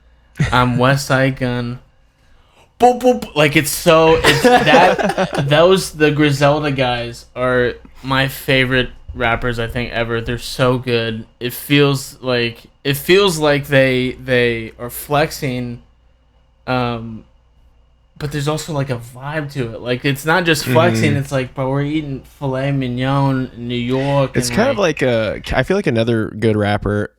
I'm West Side Gun. Boop, boop. Like, the Griselda guys are my favorite rappers I think ever. They're so good. It feels like they are flexing, but there's also like a vibe to it. Like, it's not just flexing. It's like, but we're eating filet mignon in New York. It's kind of like I feel like another good rapper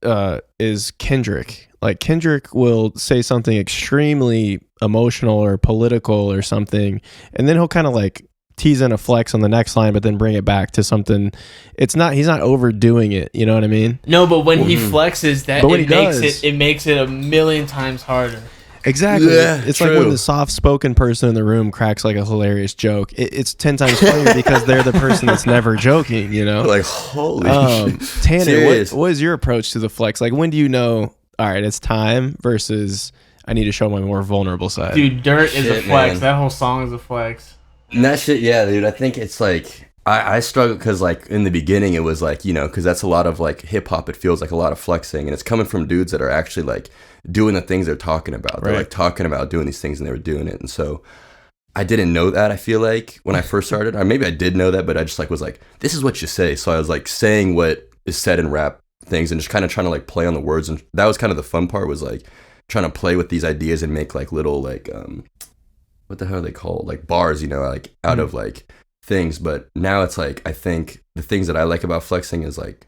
is Kendrick. Like, Kendrick will say something extremely emotional or political or something, and then he'll kind of like tease in a flex on the next line, but then bring it back to something. He's not overdoing it. You know what I mean? No, but when he flexes, it makes it a million times harder. Exactly. Yeah, it's true. like when the soft-spoken person in the room cracks like a hilarious joke. It's 10 times funnier because they're the person that's never joking. Like, holy Tanner, Serious. what is your approach to the flex? Like, when do you know, all right, it's time, versus I need to show my more vulnerable side? Dude, Dirt is a flex. Man. That whole song is a flex. And that shit, yeah, dude. I think it's like I struggle because like in the beginning it was like because that's a lot of like hip hop. It feels like a lot of flexing, and it's coming from dudes that are actually like doing the things they're talking about. They're like talking about doing these things, and they were doing it. And so I didn't know that. I feel like when I first started, or maybe I did know that, but I just like was like, this is what you say. So I was like saying what is said in rap things, and just kind of trying to like play on the words. And that was kind of the fun part, was like trying to play with these ideas and make like little like what the hell are they called? Like bars, like out of like things. But now it's like, I think the things that I like about flexing is like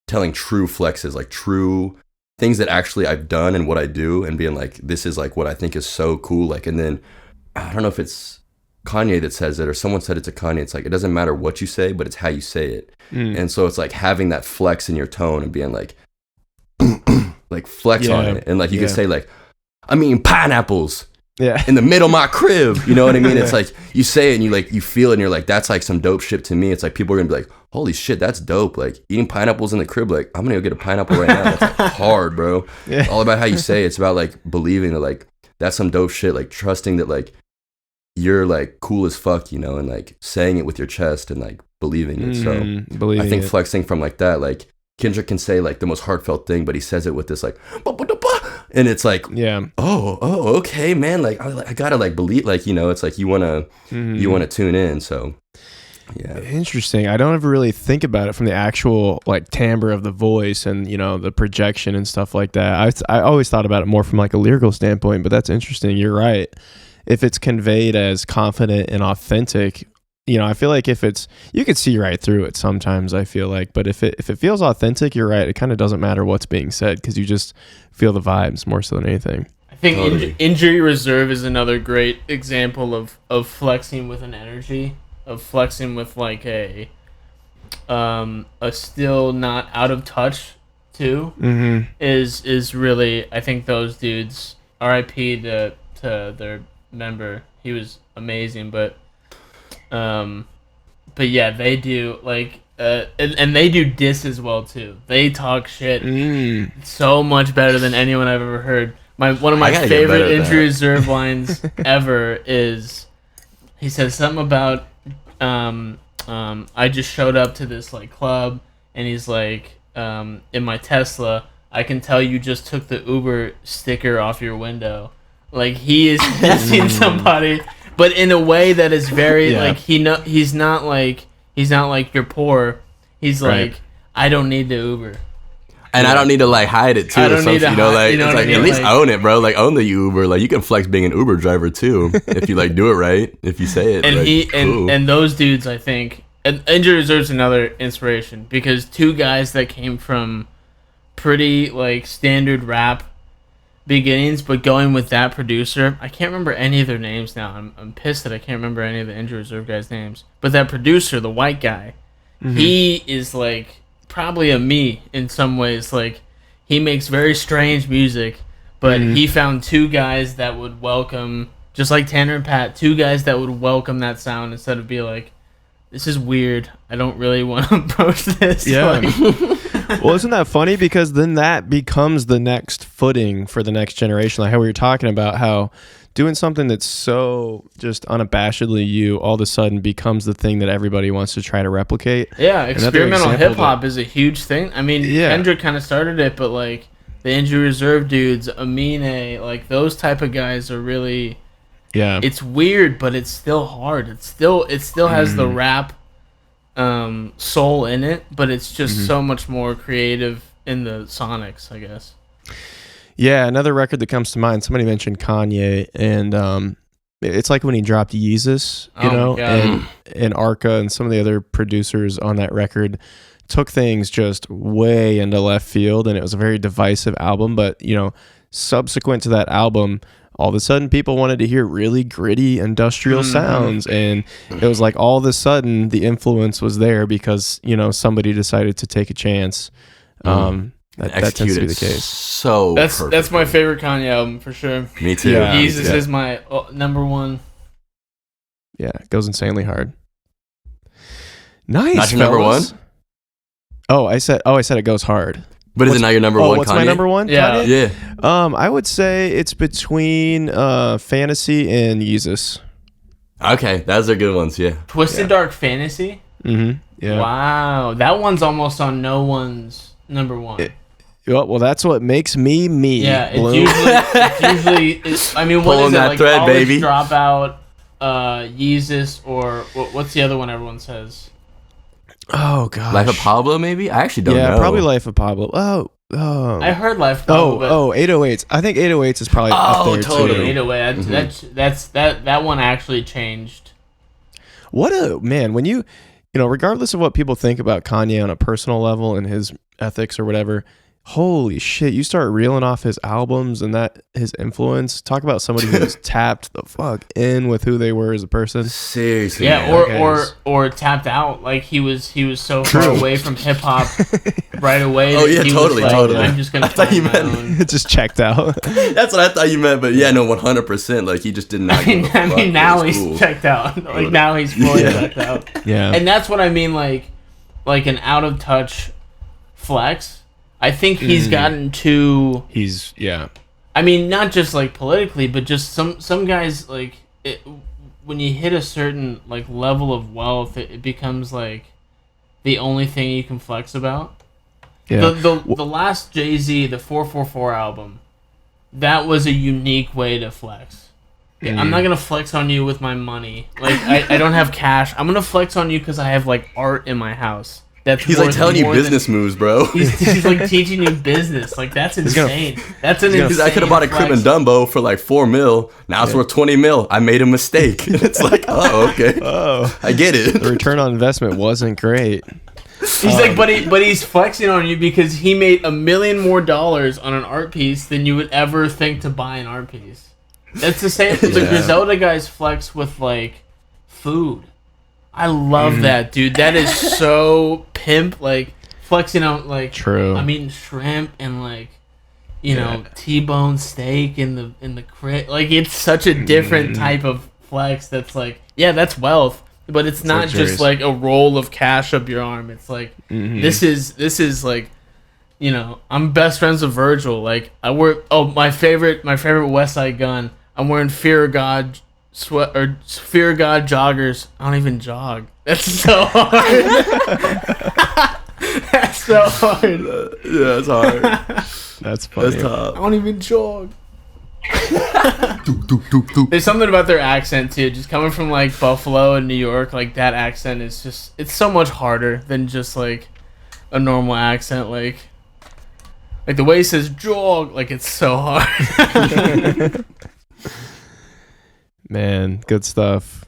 telling true flexes, like true things that actually I've done and what I do, and being like, this is like what I think is so cool. Like, and then I don't know if it's Kanye that says it or someone said it to Kanye. It's like, it doesn't matter what you say, but it's how you say it. And so it's like having that flex in your tone and being like, like flex on it. And like, you can say like, I mean, pineapples. Yeah. In the middle of my crib, you know what I mean? It's like you say it and you feel it, and you're like, that's like some dope shit to me. It's like people are gonna be like, holy shit, that's dope. Like eating pineapples in the crib, like I'm gonna go get a pineapple right now. That's like hard, bro. Yeah. All about how you say it. It's about like believing that like that's some dope shit, like trusting that like you're like cool as fuck, and like saying it with your chest and like believing it. So I think flexing from like that, like Kendrick can say like the most heartfelt thing, but he says it with this like And it's like, Yeah. oh, okay, man. Like I gotta like believe, like, you know, it's like you wanna tune in. So yeah. Interesting. I don't ever really think about it from the actual like timbre of the voice and, you know, the projection and stuff like that. I always thought about it more from like a lyrical standpoint, but that's interesting. You're right. If it's conveyed as confident and authentic, you know, I feel like if it's, you could see right through it sometimes, I feel like, but if it feels authentic, you're right. It kind of doesn't matter what's being said because you just feel the vibes more so than anything. I think Totally. Injury Reserve is another great example of flexing with an energy, of flexing with like a still not out of touch too. Is really, I think those dudes, R.I.P. to their member, he was amazing, but yeah, they do like and they do diss as well too. They talk shit so much better than anyone I've ever heard. One of my favorite Injury Reserve lines ever is, he says something about I just showed up to this like club and he's like, in my Tesla, I can tell you just took the Uber sticker off your window. Like he is dissing somebody, but in a way that is very like he's not like you're poor. He's like, I don't need the Uber. And I don't need to like hide it too or something, you know, like, it's like, at least own it, bro. Like, own the Uber. Like, you can flex being an Uber driver too if you like do it right, if you say it. And like, cool. and those dudes, I think, and Injury Reserve's another inspiration because two guys that came from pretty like standard rap beginnings, but going with that producer, I can't remember any of their names now. I'm pissed that I can't remember any of the Injury Reserve guys' names. But that producer, the white guy, he is like probably a me in some ways. Like, he makes very strange music, but he found two guys that would welcome, just like Tanner and Pat, two guys that would welcome that sound instead of be like, this is weird, I don't really want to approach this. Yeah. Like, well, isn't that funny? Because then that becomes the next footing for the next generation. Like how we were talking about how doing something that's so just unabashedly you all of a sudden becomes the thing that everybody wants to try to replicate. Yeah, experimental hip-hop is a huge thing. I mean, Kendrick kind of started it, but like the Injury Reserve dudes, Amine, like those type of guys are really... Yeah. It's weird, but it's still hard. It still has the rap soul in it, but it's just so much more creative in the sonics, I guess. Yeah, another record that comes to mind, somebody mentioned Kanye, and it's like when he dropped Yeezus, you know, and Arca and some of the other producers on that record took things just way into left field, and it was a very divisive album, but, you know, subsequent to that album, all of a sudden people wanted to hear really gritty industrial sounds, and it was like all of a sudden the influence was there because, you know, somebody decided to take a chance. That tends to be the case. So that's my favorite Kanye album for sure. Me too. Yeah. Yeezus is my number one. Yeah, it goes insanely hard. Nice. Not your number one? I said it goes hard. But is it not your number one? What's Kanye? my number one? Yeah. Kanye? Yeah. I would say it's between Fantasy and Yeezus. Okay, those are good ones. Yeah. Twisted Dark Fantasy. Mm-hmm. Yeah. Wow, that one's almost on no one's number one. Well, that's what makes me me. Yeah, it's usually. I mean, what is it that like? Thread, College baby. Dropout, Yeezus, or what's the other one everyone says? Oh gosh, Life of Pablo, maybe. I actually don't know. Yeah, probably Life of Pablo. Oh. I heard Life of Pablo. 808s. I think 808s is probably up there totally. too. 808. That one actually changed. What a man! When you know, regardless of what people think about Kanye on a personal level and his ethics or whatever. Holy shit, you start reeling off his albums and that his influence. Talk about somebody who's tapped the fuck in with who they were as a person. Seriously. Yeah, or tapped out. Like he was so far away from hip hop right away. Oh yeah, totally. I'm just gonna find my own. It just checked out. That's what I thought you meant, but yeah, no, 100%. Like he just did not. I mean now he's checked out. Like now he's fully checked out. Yeah. And that's what I mean, like an out of touch flex. I think he's gotten to... I mean, not just, like, politically, but just some guys, like, when you hit a certain, like, level of wealth, it becomes, like, the only thing you can flex about. Yeah. The last Jay-Z, the 444 album, that was a unique way to flex. Yeah, I'm not gonna flex on you with my money. Like I don't have cash. I'm gonna flex on you because I have like art in my house. He's like telling you business moves, bro. He's like teaching you business. Like that's insane. That's an insane. I could have bought a crib in Dumbo for like $4 million. Now it's worth $20 million. I made a mistake. It's like, oh, okay. Oh, I get it. the return on investment wasn't great. He's like, but he's flexing on you because he made $1 million more on an art piece than you would ever think to buy an art piece. That's the same. The Griselda guys flex with like food. I love that, dude. That is so pimp. Like flexing out, like true. I'm eating shrimp and like, you know, T-bone steak in the crit. Like it's such a different type of flex. That's like, yeah, that's wealth, but it's not just like a roll of cash up your arm. It's like this is like, you know, I'm best friends with Virgil. Like I wear my favorite West Side Gun. I'm wearing Fear of God Fear of God joggers. I don't even jog. That's so hard. That's so hard. Yeah, it's hard. That's funny. That's tough. I don't even jog. There's something about their accent too. Just coming from like Buffalo and New York, like that accent is just, it's so much harder than just like a normal accent. Like the way he says jog, like it's so hard. Man, good stuff.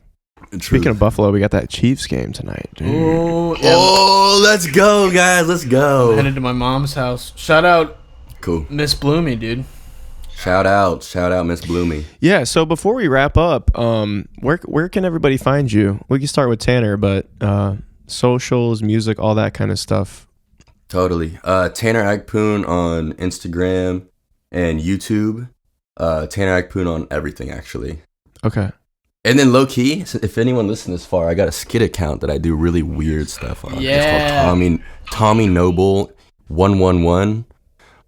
Speaking of Buffalo, we got that Chiefs game tonight, dude. Ooh, yeah. Oh, let's go, guys. Let's go. I'm headed to my mom's house. Shout out, cool, Miss Bloomy, dude. Shout out, Miss Bloomy. Yeah. So before we wrap up, where can everybody find you? We can start with Tanner, but socials, music, all that kind of stuff. Totally. Tanner Agpoon on Instagram and YouTube. Tanner Agpoon on everything, actually. Okay. And then low key, if anyone listened this far, I got a skit account that I do really weird stuff on. Yeah. It's called Tommy Noble 111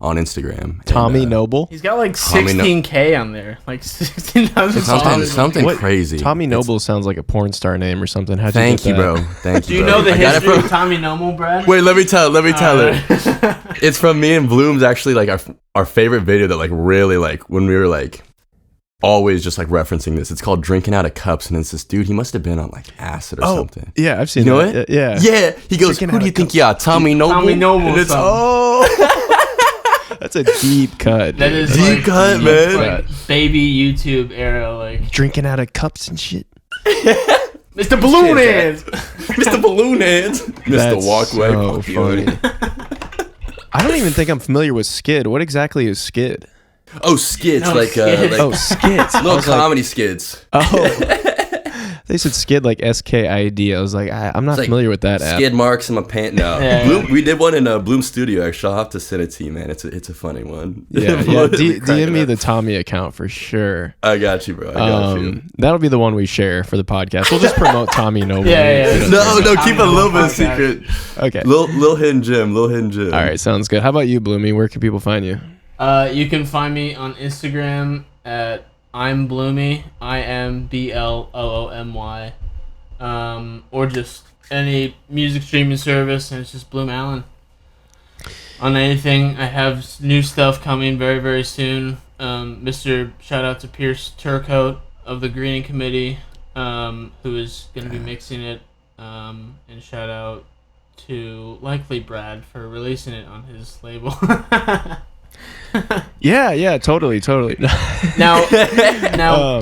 on Instagram. Tommy Noble. He's got like 16K on there, like 16,000. Something crazy. Tommy Noble sounds like a porn star name or something. How'd Thank you you, bro. Thank you. Do you know the history of Tommy Noble, Brad? Wait, let me tell her. It's from me and Bloom's, actually, like our favorite video that like really like when we were like always just like referencing this. It's called Drinking Out of Cups, and it's this dude, he must have been on like acid or something. Yeah, I've seen you know that. it. Yeah. He goes, Drinking who do you think you are, Tommy Noble? Tommy Noble. And it's, that's a deep cut. That is deep like, cut, man. Like baby YouTube era, like drinking out of cups and shit. Mr. Balloon Hands. Mr. Balloon Hands. Mr. Walkway. So funny. I don't even think I'm familiar with skid. What exactly is skid? Oh, skits, No, like skits. little comedy skits. Oh, they said skid like SKID. I was like, I'm not familiar with that app. Skid marks in my pants. No, Yeah. Bloom, we did one in Bloom Studio. Actually, I'll have to send it to you, man. It's a funny one. Yeah. DM me the Tommy account for sure. I got you, bro. I got you. That'll be the one we share for the podcast. We'll just promote Tommy Noble. Yeah. No, keep it a little bit secret. Okay. Little hidden gem. All right, sounds good. How about you, Bloomy? Where can people find you? You can find me on Instagram at I'm Bloomy, IMBLOOMY, or just any music streaming service, and it's just Bloom Allen. On anything, I have new stuff coming very, very soon. Shout out to Pierce Turcotte of the Greening Committee, who is going to be mixing it, and shout out to likely Brad for releasing it on his label. Yeah, totally. Now,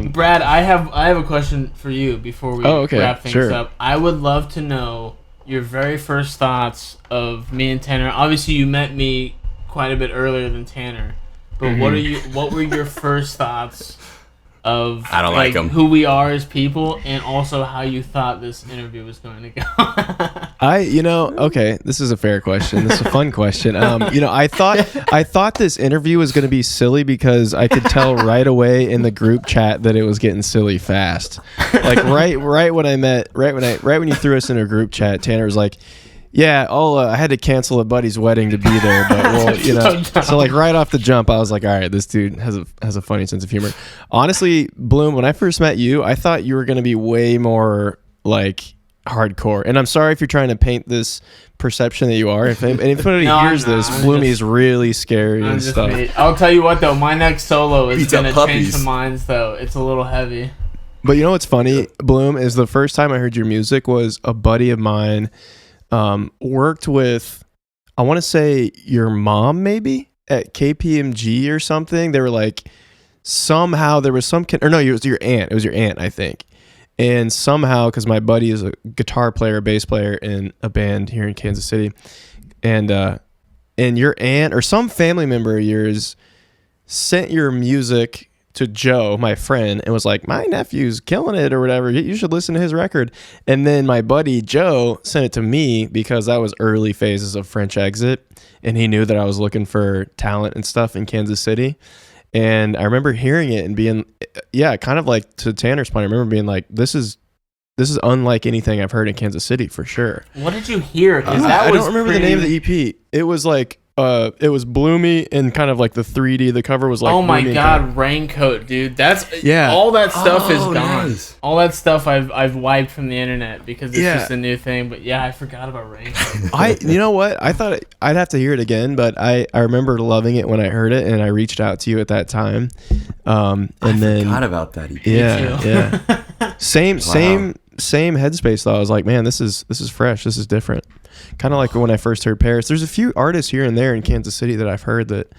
Brad, I have a question for you before we wrap things up. I would love to know your very first thoughts of me and Tanner. Obviously, you met me quite a bit earlier than Tanner, but what were your first thoughts of I don't like 'em. who we are as people, and also how you thought this interview was going to go? Okay, this is a fair question. This is a fun question. I thought this interview was going to be silly because I could tell right away in the group chat that it was getting silly fast. Like right when you threw us in a group chat, Tanner was like, yeah, I had to cancel a buddy's wedding to be there, but so like right off the jump, I was like, all right, this dude has a funny sense of humor. Honestly, Bloom, when I first met you, I thought you were going to be way more like hardcore. And I'm sorry if you're trying to paint this perception that you are. If anybody No, I'm hears not. this, I'm Bloomy's really scary I'm and just stuff. I'll tell you what though, my next solo is Beats up gonna change puppies. some minds though. It's a little heavy. But you know what's funny, Bloom, is the first time I heard your music was a buddy of mine worked with, I want to say your mom maybe at KPMG or something. They were like, somehow there was some it was your aunt. It was your aunt, I think. And somehow, because my buddy is a guitar player, bass player in a band here in Kansas City, and your aunt or some family member of yours sent your music to Joe, my friend, and was like, my nephew's killing it or whatever. You should listen to his record. And then my buddy Joe sent it to me because that was early phases of French Exit, and he knew that I was looking for talent and stuff in Kansas City. And I remember hearing it and being, kind of like to Tanner's point, I remember being like, this is unlike anything I've heard in Kansas City for sure. What did you hear? I don't remember the name of the EP. It was like, it was Bloomy and kind of like the 3D. The cover was like, oh my Bloomy god, Raincoat, dude. That's Yeah. all that stuff is gone. Nice. All that stuff I've wiped from the internet because it's Yeah. just a new thing. But yeah, I forgot about Raincoat. You know what? I thought I'd have to hear it again, but I remember loving it when I heard it, and I reached out to you at that time. And then Forgot about that. EP. yeah. Same headspace though. I was like, man, this is fresh. This is different. Kind of like when I first heard Paris. There's a few artists here and there in Kansas City that I've heard that,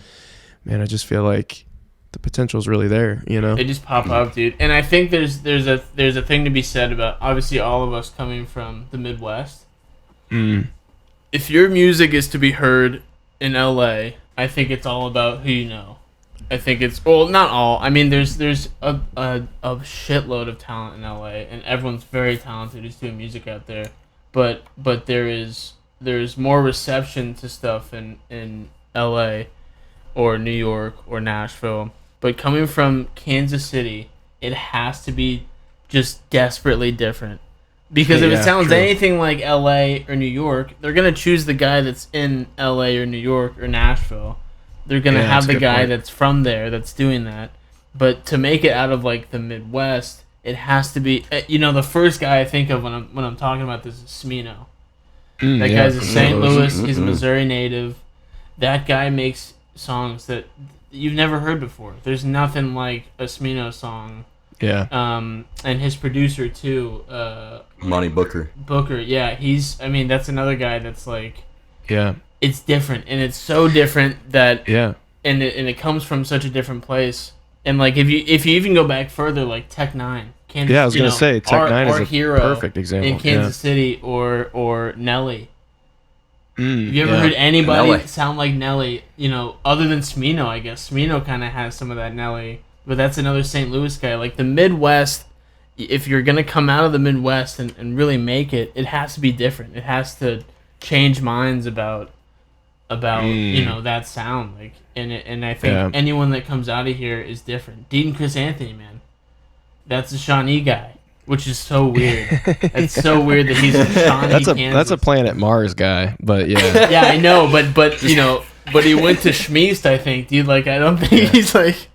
man, I just feel like the potential is really there, you know? They just pop up, dude. And I think there's a thing to be said about obviously all of us coming from the Midwest. If your music is to be heard in LA, I think it's all about who you know. I think it's not all. I mean, there's a shitload of talent in LA, and everyone's very talented who's doing music out there. But there's more reception to stuff in LA or New York or Nashville. But coming from Kansas City, it has to be just desperately different. Because if it sounds true. anything like LA or New York, they're gonna choose the guy that's in LA or New York or Nashville. They're gonna have that's a the good guy point. that's from there that's doing that. But to make it out of like the Midwest, it has to be. The first guy I think of when I'm talking about this is Smino. That guy's a St. Louis. He's a Missouri native. That guy makes songs that you've never heard before. There's nothing like a Smino song. Yeah. And his producer too, Monty Booker. yeah, that's another guy that's like, Yeah. it's different, and it's so different that, Yeah. and it comes from such a different place, and like if you even go back further, like Tech Nine, Kansas, Yeah, I was gonna say Tech Nine is a hero perfect example. in Kansas City, or Nelly. Have you ever yeah. heard anybody Nelly. sound like Nelly? Other than Smino, I guess Smino kind of has some of that Nelly. But that's another St. Louis guy. Like the Midwest, if you're going to come out of the Midwest and really make it, it has to be different. It has to change minds about that sound. Like and I think anyone that comes out of here is different. Dean Chris Anthony, man. That's a Shawnee guy, which is so weird. It's so weird that he's in Shawnee, Kansas. That's a Planet Mars guy, but yeah. Yeah, I know, but but he went to Schmeist, I think, dude. Like I don't think he's like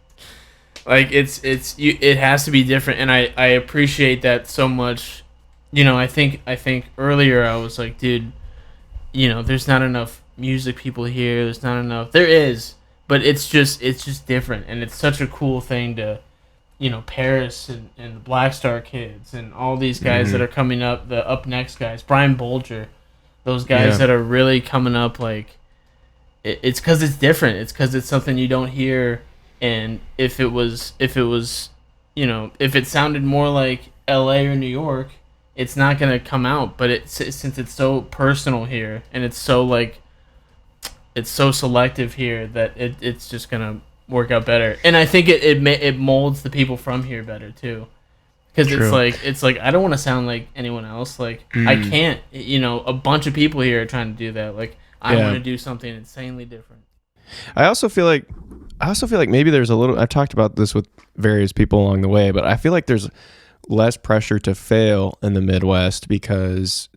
it has to be different, and I appreciate that so much. I think earlier I was like, dude, there's not enough music people here. There's not enough. There is, but it's just different, and it's such a cool thing to, Paris and the Black Star Kids and all these guys that are coming up, the Up Next guys, Brian Bolger, those guys that are really coming up. Like, it's because it's different. It's because it's something you don't hear. And if it sounded more like LA or New York, it's not gonna come out. But since it's so personal here, and it's so selective here, that it's just gonna work out better. And I think it molds the people from here better too, because it's like I don't want to sound like anyone else. Like I can't. A bunch of people here are trying to do that. Like I want to do something insanely different. I also feel like maybe there's a little, I've talked about this with various people along the way, but I feel like there's less pressure to fail in the Midwest because,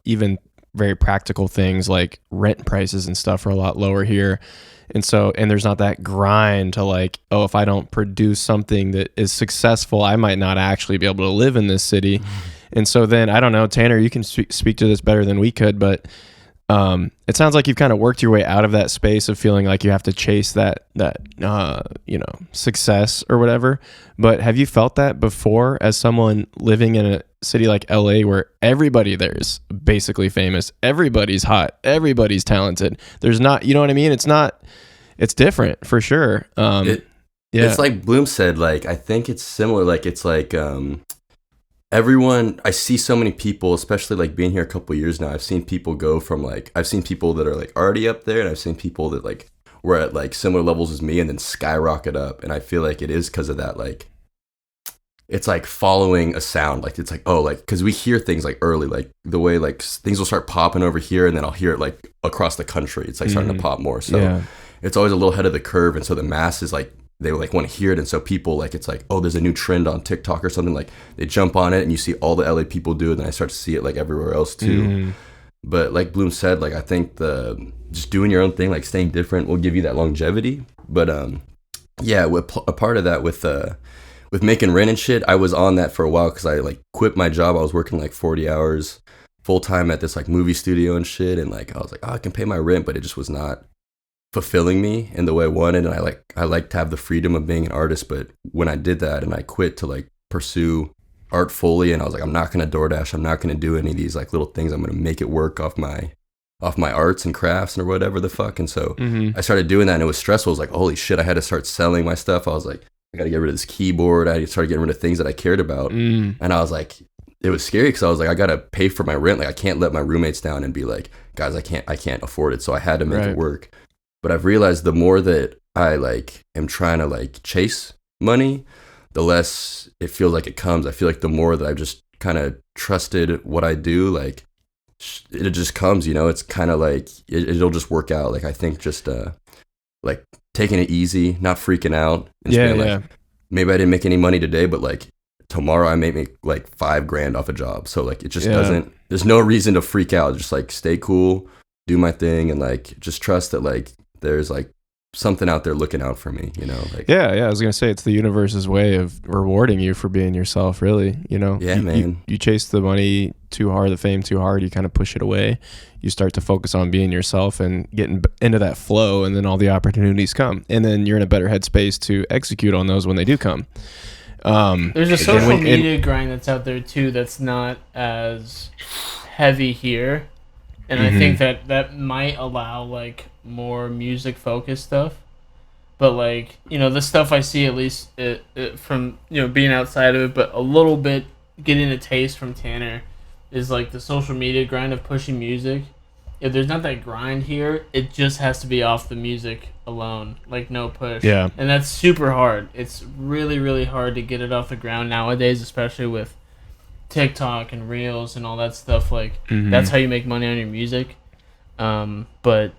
even very practical things like rent prices and stuff are a lot lower here. And there's not that grind to like, oh, if I don't produce something that is successful, I might not actually be able to live in this city. And so then I don't know, Tanner, you can speak to this better than we could, but it sounds like you've kind of worked your way out of that space of feeling like you have to chase that success or whatever. But have you felt that before as someone living in a city like LA where everybody there is basically famous, everybody's hot, everybody's talented? There's not, you know what I mean? It's different for sure. It's like Bloom said, like, I think it's similar. Like, it's like, everyone, I see so many people, especially like being here a couple of years now, I've seen people go from like, I've seen people that are like already up there, and I've seen people that like were at like similar levels as me and then skyrocket up. And I feel like it is because of that, like, it's like following a sound. Like, it's like, oh, like, because we hear things like early, like the way like things will start popping over here, and then I'll hear it like across the country. It's like starting to pop more. So it's always a little ahead of the curve. And so the masses, like, they like want to hear it, and so people like, it's like, oh, there's a new trend on TikTok or something, like they jump on it and you see all the LA people do it, and then I start to see it like everywhere else too. But like Bloom said, like I think the just doing your own thing, like staying different, will give you that longevity. But yeah, a part of that with making rent and shit, I was on that for a while because I like quit my job. I was working like 40 hours full time at this like movie studio and shit, and like I was like, oh, I can pay my rent, but it just was not fulfilling me in the way I wanted. And I like to have the freedom of being an artist. But when I did that and I quit to like pursue art fully, and I was like, I'm not gonna DoorDash, I'm not gonna do any of these like little things, I'm gonna make it work off my arts and crafts or whatever the fuck. And so I started doing that, and it was stressful. I was like, holy shit, I had to start selling my stuff. I was like, I gotta get rid of this keyboard. I started getting rid of things that I cared about. And I was like, it was scary because I was like, I gotta pay for my rent. Like, I can't let my roommates down and be like, guys, I can't afford it. So I had to make it work. But I've realized the more that I like am trying to like chase money, the less it feels like it comes. I feel like the more that I've just kind of trusted what I do, like it just comes, you know. It's kind of like it'll just work out. Like, I think just like taking it easy, not freaking out, and just being like, maybe I didn't make any money today, but like tomorrow I may make like $5,000 off a job. So like it just doesn't, there's no reason to freak out. Just like stay cool, do my thing, and like just trust that like there's like something out there looking out for me, you know. Like, I was gonna say, it's the universe's way of rewarding you for being yourself, really, you know. Man, you chase the money too hard, the fame too hard, you kind of push it away. You start to focus on being yourself and getting into that flow, and then all the opportunities come, and then you're in a better headspace to execute on those when they do come. There's a social media grind that's out there too that's not as heavy here, and I think that might allow like more music focused stuff. But like, you know, the stuff I see, at least from, you know, being outside of it, but a little bit getting a taste from Tanner, is like the social media grind of pushing music. If there's not that grind here, it just has to be off the music alone, like no push. Yeah. And that's super hard. It's really, really hard to get it off the ground nowadays, especially with TikTok and Reels and all that stuff. Like, that's how you make money on your music. But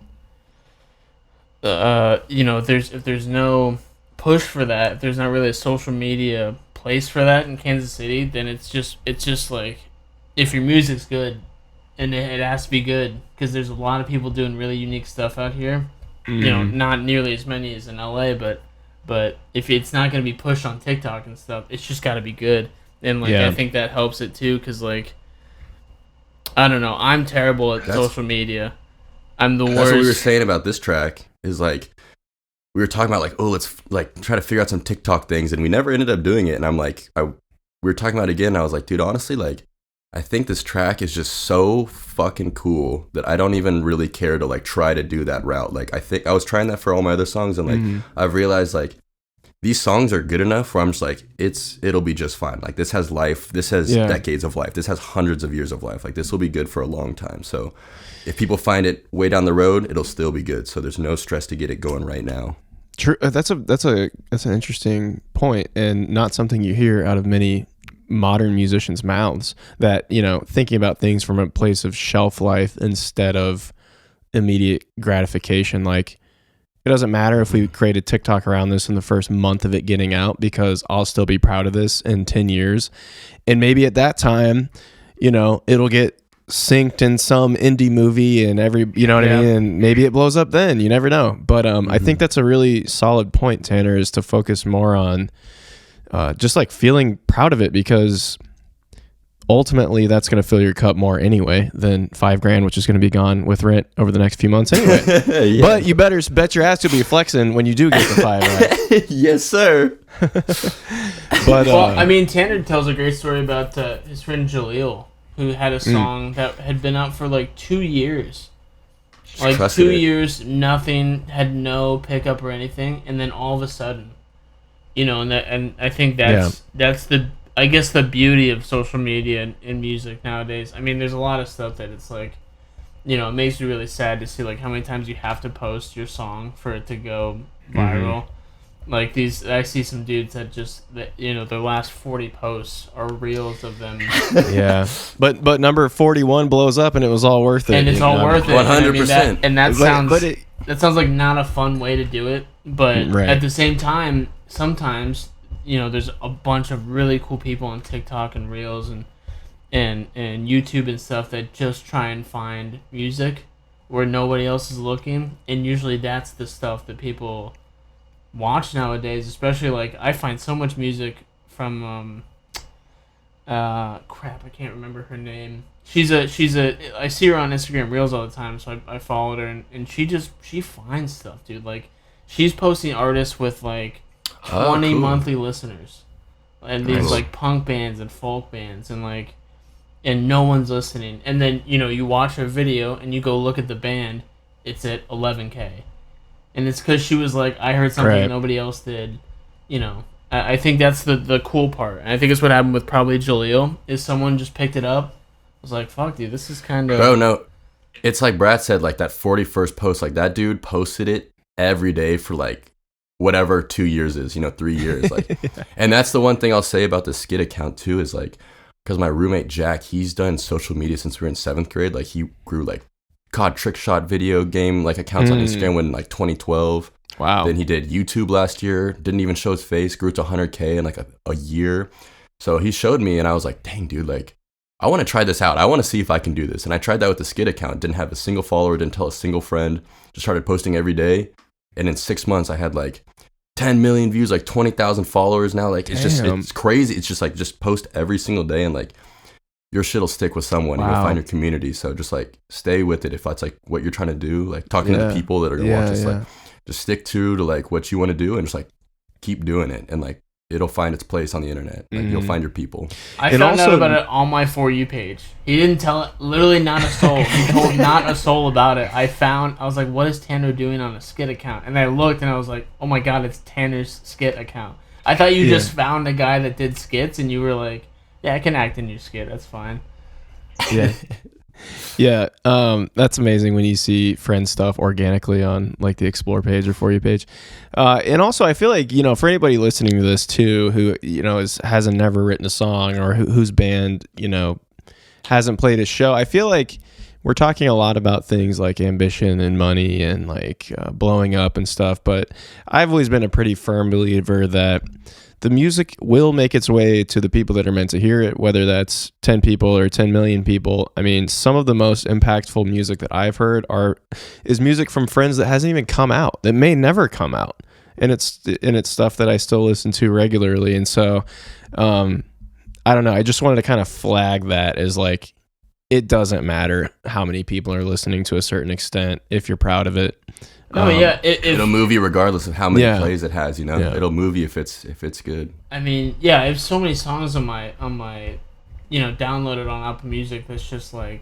you know, if there's no push for that, if there's not really a social media place for that in Kansas City, then it's just like, if your music's good, and it has to be good, because there's a lot of people doing really unique stuff out here. You know, not nearly as many as in LA, but if it's not going to be pushed on TikTok and stuff, it's just got to be good. And like, I think that helps it too, because like, I don't know, I'm terrible at social media. I'm the worst. That's what we were saying about this track, is like, we were talking about like, oh, let's like try to figure out some TikTok things, and we never ended up doing it. And I'm like, we were talking about it again, and I was like, dude, honestly, like, I think this track is just so fucking cool that I don't even really care to like try to do that route. Like, I think I was trying that for all my other songs, and like I've realized like these songs are good enough where I'm just like, it'll be just fine. Like, this has life, this has decades of life, this has hundreds of years of life. Like, this will be good for a long time. So if people find it way down the road, it'll still be good. So there's no stress to get it going right now. True. That's an interesting point, and not something you hear out of many modern musicians' mouths, that, you know, thinking about things from a place of shelf life instead of immediate gratification. Like, it doesn't matter if we create a TikTok around this in the first month of it getting out, because I'll still be proud of this in 10 years. And maybe at that time, you know, it'll get synced in some indie movie and you know what I mean? And maybe it blows up then, you never know. But I think that's a really solid point, Tanner, is to focus more on just like feeling proud of it, because ultimately that's going to fill your cup more anyway than $5,000, which is going to be gone with rent over the next few months anyway. Yeah. But you better bet your ass you'll be flexing when you do get the 5, right? Yes, sir. But well, I mean, Tanner tells a great story about his friend Jaleel, who had a song that had been out for like 2 years. Like 2 years, nothing, had no pickup or anything, and then all of a sudden, and I think that's the, I guess, the beauty of social media and music nowadays. I mean, there's a lot of stuff that it's like, it makes you really sad to see like how many times you have to post your song for it to go viral. Mm-hmm. Like I see some dudes that just, their last 40 posts are reels of them. Yeah, but number 41 blows up, and it was all worth it. And it's all worth it. 100%. And that sounds like not a fun way to do it. But at the same time, sometimes there's a bunch of really cool people on TikTok and Reels and YouTube and stuff that just try and find music where nobody else is looking, and usually that's the stuff that people watch nowadays. Especially like I find so much music from I can't remember her name. She's a I see her on Instagram Reels all the time, so I followed her, and she finds stuff, dude. Like she's posting artists with like 20 monthly listeners, and these like punk bands and folk bands, and no one's listening. And then you watch her video and you go look at the band, it's at 11K. And it's because she was like, I heard something nobody else did. I think that's the cool part. And I think it's what happened with probably Jaleel, is someone just picked it up. Was like, fuck, dude, this is kind of... Bro, no. It's like Brad said, like that 41st post, like that dude posted it every day for like whatever 2 years is, 3 years. Like, and that's the one thing I'll say about the Skid account too, is like, because my roommate Jack, he's done social media since we were in 7th grade. Like he grew like COD trick shot video game like accounts on Instagram in like 2012. Wow. Then he did YouTube last year, didn't even show his face, grew to 100K in like a year. So he showed me and I was like, dang dude, like I want to try this out. I want to see if I can do this. And I tried that with the Skid account. Didn't have a single follower, didn't tell a single friend, just started posting every day. And in 6 months I had like 10 million views, like 20,000 followers now. Like it's it's crazy. It's just like, just post every single day and like your shit will stick with someone. Wow. And you'll find your community. So just like stay with it. If that's like what you're trying to do, like talking to the people that are going to watch this, like just stick to like what you want to do and just like keep doing it. And like, it'll find its place on the internet. Like you'll find your people. I found out about it on my For You page. He didn't tell it, literally not a soul. He told not a soul about it. I was like, what is Tanner doing on a Skit account? And I looked and I was like, oh my God, it's Tanner's Skit account. I thought you just found a guy that did skits and you were like, yeah, I can act in your skit. That's fine. Yeah. Yeah, that's amazing when you see friend stuff organically on like the Explore page or For You page. And also I feel like, for anybody listening to this too, who, hasn't never written a song or whose band, hasn't played a show, I feel like we're talking a lot about things like ambition and money and like blowing up and stuff. But I've always been a pretty firm believer that the music will make its way to the people that are meant to hear it, whether that's 10 people or 10 million people. I mean, some of the most impactful music that I've heard is music from friends that hasn't even come out, that may never come out. And it's stuff that I still listen to regularly. And so, I don't know. I just wanted to kind of flag that as like, it doesn't matter how many people are listening to a certain extent if you're proud of it. Oh yeah, it'll move you regardless of how many plays it has. It'll move you if it's good. I mean, yeah, I have so many songs on my downloaded on Apple Music that's just like,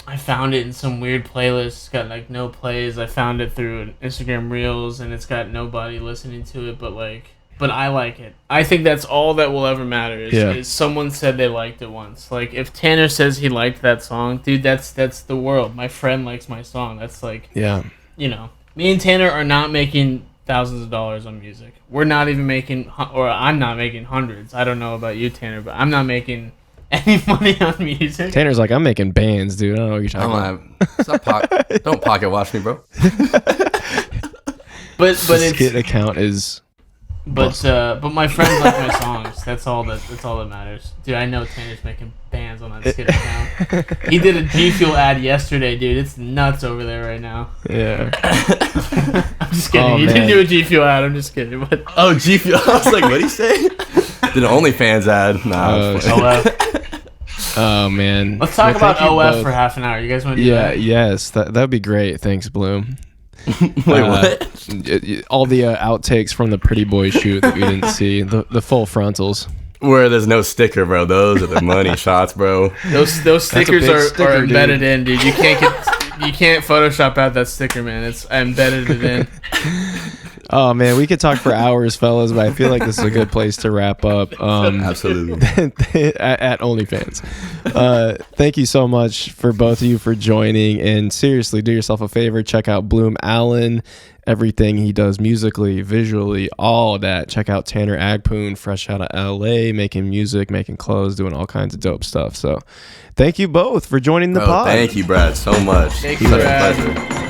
I found it in some weird playlist. It's got like no plays. I found it through an Instagram Reels and it's got nobody listening to it, but I like it. I think that's all that will ever matter is someone said they liked it once. Like if Tanner says he liked that song, dude, that's the world. My friend likes my song. That's like, me and Tanner are not making thousands of dollars on music. We're not even making, or I'm not making hundreds. I don't know about you, Tanner, but I'm not making any money on music. Tanner's like, I'm making bands, dude. I don't know what you're talking about. Don't pocket watch me, bro. but the Skit account is... But my friends like my songs. That's all that matters. Dude, I know Tanner's making bands on that Skit account. He did a G Fuel ad yesterday, dude. It's nuts over there right now. Yeah. I'm just kidding. He didn't do a G Fuel ad. I'm just kidding. But G Fuel. I was like, what'd he say? Did an OnlyFans ad? Nah. Oh, OF. Oh man. Let's talk Well, about thank you OF both. for half an hour. You guys want to do Yeah, that? yes, that'd be great. Thanks, Bloom. Wait, what? All the outtakes from the Pretty Boy shoot that we didn't see, the full frontals. Where there's no sticker, bro. Those are the money shots, bro. Those stickers big are sticker, embedded dude. in, dude. You can't Photoshop out that sticker, man. It's I embedded it in. Oh man, we could talk for hours, fellas, but I feel like this is a good place to wrap up. Absolutely. at OnlyFans. Thank you so much for both of you for joining. And seriously, do yourself a favor. Check out Bloom Allen. Everything he does musically, visually, all that. Check out Tanner Agpoon, fresh out of LA, making music, making clothes, doing all kinds of dope stuff. So thank you both for joining the pod. Thank you, Brad, so much. Thank you, Such a Brad. pleasure.